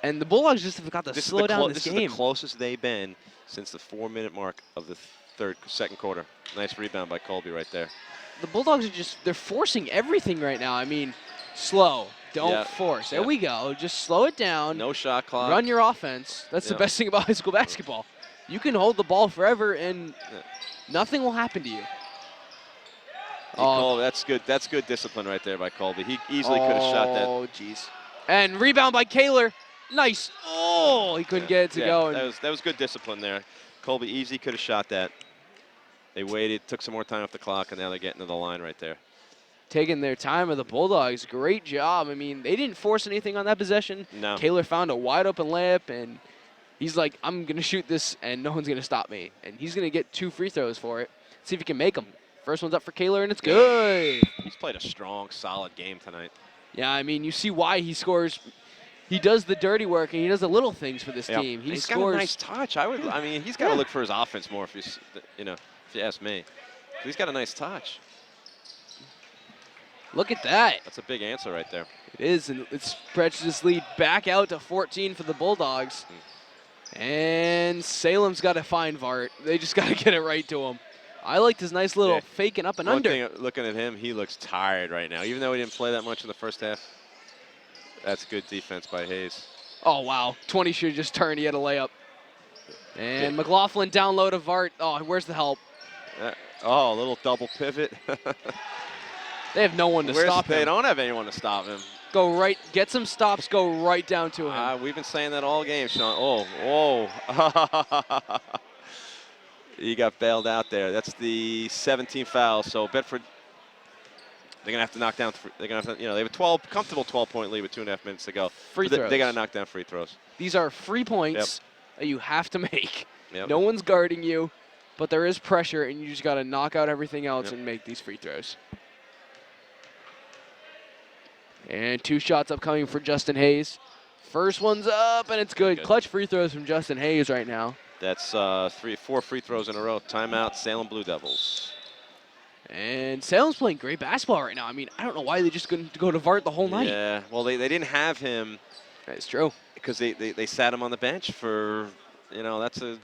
A: And the Bulldogs just have got to slow down this game.
B: This is the closest they've been since the 4-minute mark of the second quarter. Nice rebound by Colby right there.
A: The Bulldogs are they're forcing everything right now. I mean, slow. Don't force. There we go. Just slow it down.
B: No shot clock.
A: Run your offense. That's the best thing about high school basketball. You can hold the ball forever and nothing will happen to you.
B: Colby, that's good. That's good discipline right there by Colby. He easily could have shot that.
A: Oh, jeez. And rebound by Kaler. Nice. Oh, he couldn't get it to go.
B: That was good discipline there. Colby easy could have shot that. They waited, took some more time off the clock, and now they're getting to the line right there.
A: Taking their time with the Bulldogs. Great job. I mean, they didn't force anything on that possession.
B: No.
A: Kaler found a wide open layup, and he's like, I'm going to shoot this, and no one's going to stop me. And he's going to get 2 free throws for it. See if he can make them. First one's up for Kaler, and it's good.
B: He's played a strong, solid game tonight.
A: Yeah, I mean, you see why he scores. He does the dirty work, and he does the little things for this team.
B: He's got a nice touch. I mean, he's got to look for his offense more, if you ask me. He's got a nice touch.
A: Look at that.
B: That's a big answer right there.
A: It is, and it stretches this lead back out to 14 for the Bulldogs. And Salem's got to find Vart. They just got to get it right to him. I liked his nice little faking up and under.
B: One thing, looking at him, he looks tired right now. Even though he didn't play that much in the first half, that's good defense by Hayes.
A: Oh, wow. 20 should have just turned. He had a layup. And McLaughlin down low to Vart. Oh, where's the help?
B: A little double pivot.
A: They have no one to stop him.
B: They don't have anyone to stop him.
A: Go right, get some stops, go right down to him.
B: We've been saying that all game, Sean. Oh. He got bailed out there. That's the 17th foul. So Bedford, they're gonna have to knock down. They're gonna have to, they have a comfortable 12-point lead with 2.5 minutes to go.
A: Free throws.
B: They gotta knock down free throws.
A: These are free points that you have to make.
B: Yep.
A: No one's guarding you, but there is pressure, and you just gotta knock out everything else and make these free throws. And 2 shots upcoming for Justin Hayes. First one's up, and it's good. Clutch free throws from Justin Hayes right now.
B: That's 4 free throws in a row. Timeout, Salem Blue Devils.
A: And Salem's playing great basketball right now. I mean, I don't know why they just couldn't go to Vart the whole night.
B: Yeah, well, they didn't have him.
A: That's true.
B: Because they sat him on the bench for, that's an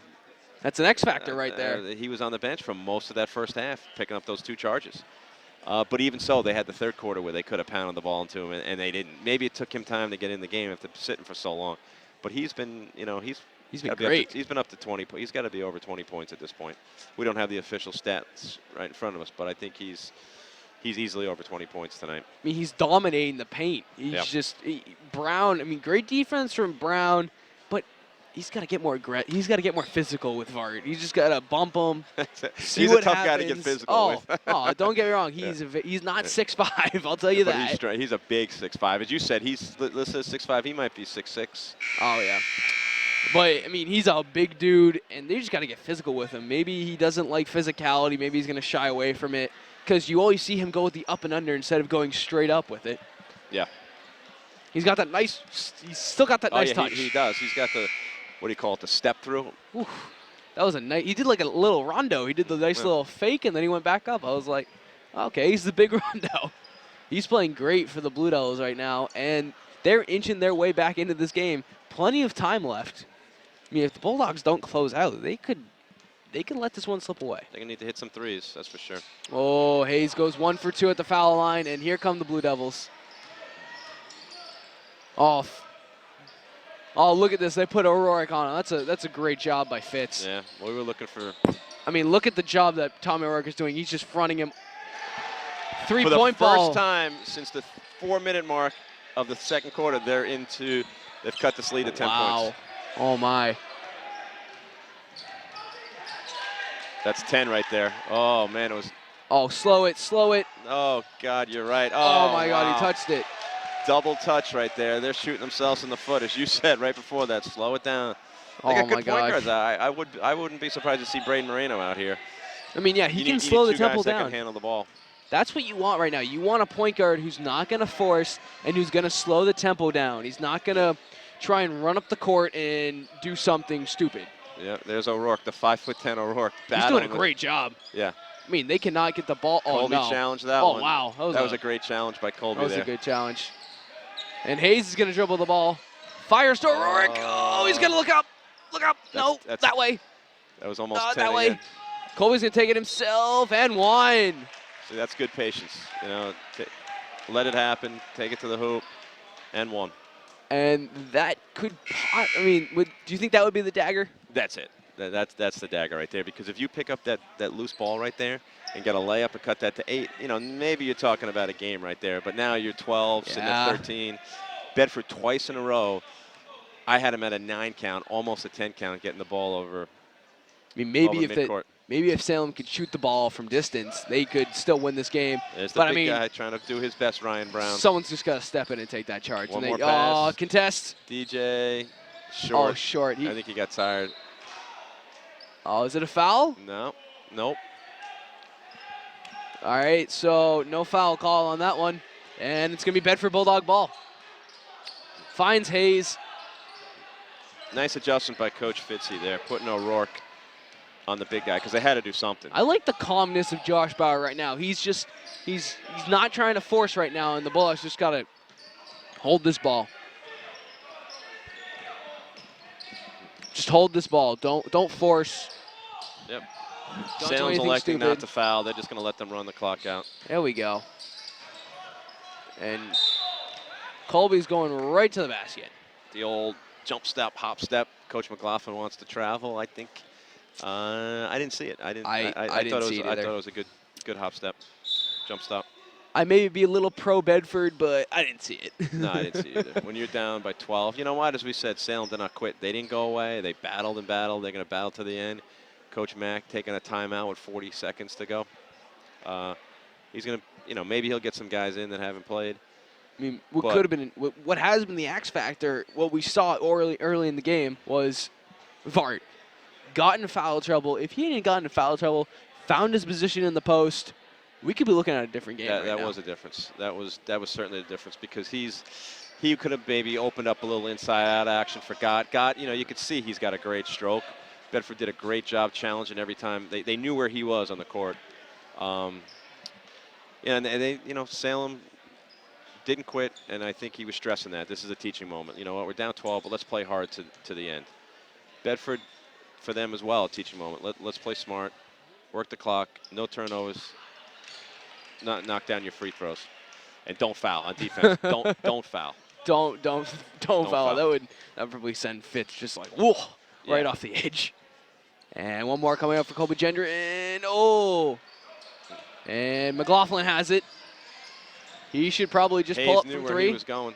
A: X factor right there.
B: He was on the bench for most of that first half, picking up those 2 charges. But even so, they had the third quarter where they could have pounded the ball into him, and they didn't. Maybe it took him time to get in the game after sitting for so long. But he's been,
A: He's been great.
B: He's been up to 20. He's got to be over 20 points at this point. We don't have the official stats right in front of us, but I think he's easily over 20 points tonight.
A: I mean, he's dominating the paint. He's Brown. I mean, great defense from Brown, but he's got to get more He's got to get more physical with Vart. He's just got to bump him.
B: He's a tough guy to get physical with.
A: Don't get me wrong. He's not 6'5". I'll tell you that.
B: He's a big 6'5". As you said, he's listed as 6'5". He might be 6'6".
A: Oh yeah. But, I mean, he's a big dude, and they just got to get physical with him. Maybe he doesn't like physicality. Maybe he's going to shy away from it because you always see him go with the up and under instead of going straight up with it.
B: Yeah.
A: He's got that nice – he's still got that nice touch.
B: He does. He's got the – what do you call it, the step through?
A: Oof. That was a nice – he did like a little rondo. He did the nice little fake, and then he went back up. I was like, okay, he's the big rondo. He's playing great for the Blue Devils right now, and they're inching their way back into this game. Plenty of time left. I mean, if the Bulldogs don't close out, they could let this one slip away.
B: They're going to need to hit some threes, that's for sure.
A: Oh, Hayes goes 1 for 2 at the foul line, and here come the Blue Devils. Off. Oh, look at this. They put O'Rourke on him. That's a great job by Fitz.
B: Yeah, well, we were looking for...
A: I mean, look at the job that Tommy O'Rourke is doing. He's just fronting him. 3-point ball.
B: For the first time since the 4-minute mark of the second quarter, they've cut this lead to 10 points.
A: Oh, my.
B: That's 10 right there. Oh, man, it was.
A: Oh, slow it, slow it.
B: Oh, God, you're right.
A: Oh,
B: Oh,
A: my God, he
B: wow.
A: touched it.
B: Double touch right there. They're shooting themselves in the foot, as you said right before that. Slow it down. They
A: Oh,
B: got
A: my
B: good point
A: gosh.
B: guards. I wouldn't be surprised to see Braden Moreno out here.
A: I mean, yeah, he
B: You
A: can
B: need
A: slow the
B: two
A: tempo
B: guys that
A: down.
B: can handle the ball.
A: That's what you want right now. You want a point guard who's not going to force and who's going to slow the tempo down. He's not going to try and run up the court and do something stupid.
B: Yeah, there's O'Rourke, the 5'10" O'Rourke.
A: He's doing a great job.
B: Yeah.
A: I mean, they cannot get the ball. Oh,
B: Colby
A: no.
B: challenged that
A: Oh,
B: one.
A: wow.
B: That was a great challenge by Colby
A: there. That was
B: there.
A: a good challenge. And Hayes is going to dribble the ball. Fires to O'Rourke. Oh, he's going to look up. Look up. No, that way.
B: That was almost 10
A: that
B: again.
A: way. Colby's going to take it himself and one.
B: See, that's good patience. You know, let it happen, take it to the hoop, and one.
A: And that could, I mean, do you think that would be the dagger?
B: That's it. That's the dagger right there. Because if you pick up that loose ball right there and get a layup and cut that to 8, you know, maybe you're talking about a game right there. But now you're 12, sitting at 13. Bedford twice in a row. I had him at a 9 count, almost a 10 count, getting the ball over.
A: I mean, maybe
B: if
A: Salem could shoot the ball from distance, they could still win this game.
B: There's the
A: but
B: big
A: I mean,
B: guy trying to do his best, Ryan Brown.
A: Someone's just got to step in and take that charge.
B: One
A: and
B: more pass.
A: Oh, contest.
B: DJ, short.
A: Oh, short.
B: I think he got tired.
A: Oh, is it a foul?
B: No. Nope.
A: All right, so no foul call on that one. And it's going to be Bedford Bulldog ball. Finds Hayes.
B: Nice adjustment by Coach Fitzy there, putting O'Rourke on the big guy because they had to do something.
A: I like the calmness of Josh Bauer right now. He's not trying to force right now, and the Bulldogs just got to hold this ball. Just hold this ball. Don't force.
B: Yep.
A: Don't do
B: Salem's
A: anything
B: electing
A: stupid.
B: not to foul. They're just going to let them run the clock out.
A: There we go. And Colby's going right to the basket.
B: The old jump step, hop step. Coach McLaughlin wants to travel. I think. I didn't see it. I
A: didn't see it either.
B: I thought it was a good hop step, jump stop.
A: I may be a little pro Bedford, but I didn't see it.
B: No, I didn't see it either. When you're down by 12, you know what? As we said, Salem did not quit. They didn't go away. They battled and battled. They're going to battle to the end. Coach Mack taking a timeout with 40 seconds to go. He's going to, you know, maybe he'll get some guys in that haven't played.
A: I mean, what has been the X factor, what we saw early in the game was Vart got into foul trouble. If he hadn't gotten into foul trouble, found his position in the post, we could be looking at a different game.
B: That was a difference. That was certainly a difference because he could have maybe opened up a little inside out action for Gott. You know, you could see he's got a great stroke. Bedford did a great job challenging every time. They knew where he was on the court. And they, you know, Salem didn't quit, and I think he was stressing that. This is a teaching moment. You know what, we're down 12, but let's play hard to the end. Bedford, for them as well, a teaching moment. Let's play smart, work the clock, no turnovers, not knock down your free throws, and don't foul on defense. don't foul.
A: Don't foul. That would probably send Fitz just like whoa, right off the edge. And one more coming up for Colby Gender, and McLaughlin has it. He should probably just
B: Hayes
A: pull up
B: knew
A: from
B: where
A: three.
B: He was going.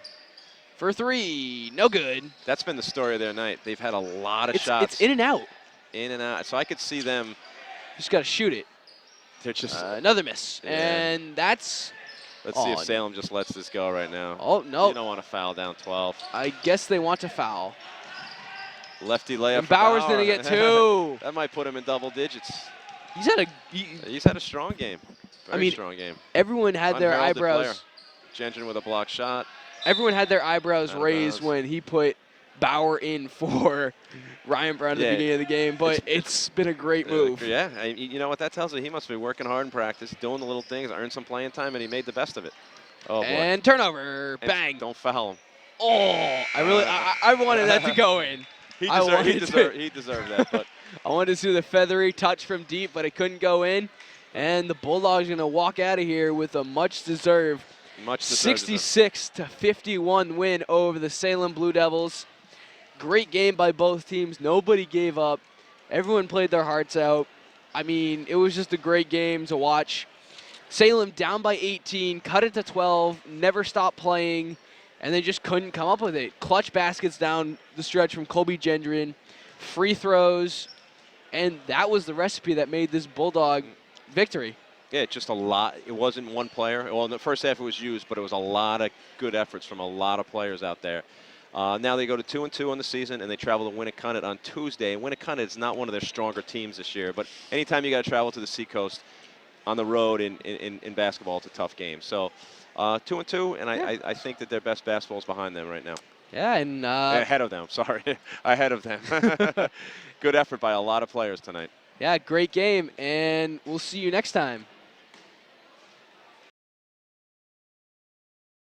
A: For three, no good.
B: That's been the story of their night. They've had a lot of shots.
A: It's in and out.
B: In and out. So I could see them.
A: Just got to shoot it.
B: They're just
A: another miss, and that's.
B: Let's see if Salem just lets this go right now.
A: Oh no!
B: You don't want to foul down 12.
A: I guess they want to foul.
B: Lefty layup.
A: And Bauer's gonna get 2.
B: That might put him in double digits.
A: He's
B: had a strong game. Very strong game.
A: Everyone had their eyebrows.
B: Gentry with a block shot.
A: Everyone had their eyebrows raised when he put Bauer in for Ryan Brown at the beginning of the game, but it's been a great move.
B: Yeah, you know what that tells me? He must be working hard in practice, doing the little things, earned some playing time, and he made the best of it. Oh, boy.
A: And turnover.
B: And
A: bang.
B: Don't foul him.
A: Oh, I wanted that to go in.
B: He deserved that. But
A: I wanted to see the feathery touch from deep, but it couldn't go in. And the Bulldogs are going to walk out of here with a much-deserved 66-51 win over the Salem Blue Devils. Great game by both teams. Nobody gave up. Everyone played their hearts out. I mean, it was just a great game to watch. Salem down by 18, cut it to 12, never stopped playing, and they just couldn't come up with it. Clutch baskets down the stretch from Colby Gendron. Free throws. And that was the recipe that made this Bulldog victory.
B: Yeah, just a lot. It wasn't one player. Well, in the first half it was used, but it was a lot of good efforts from a lot of players out there. Now they go to 2-2 on the season, and they travel to Winnicott on Tuesday. Winnicott is not one of their stronger teams this year, but anytime you got to travel to the Seacoast on the road in basketball, it's a tough game. So 2-2, and I think that their best basketball is behind them right now.
A: Yeah, and
B: Ahead of them, sorry. Ahead of them. Good effort by a lot of players tonight.
A: yeah, great game, and we'll see you next time.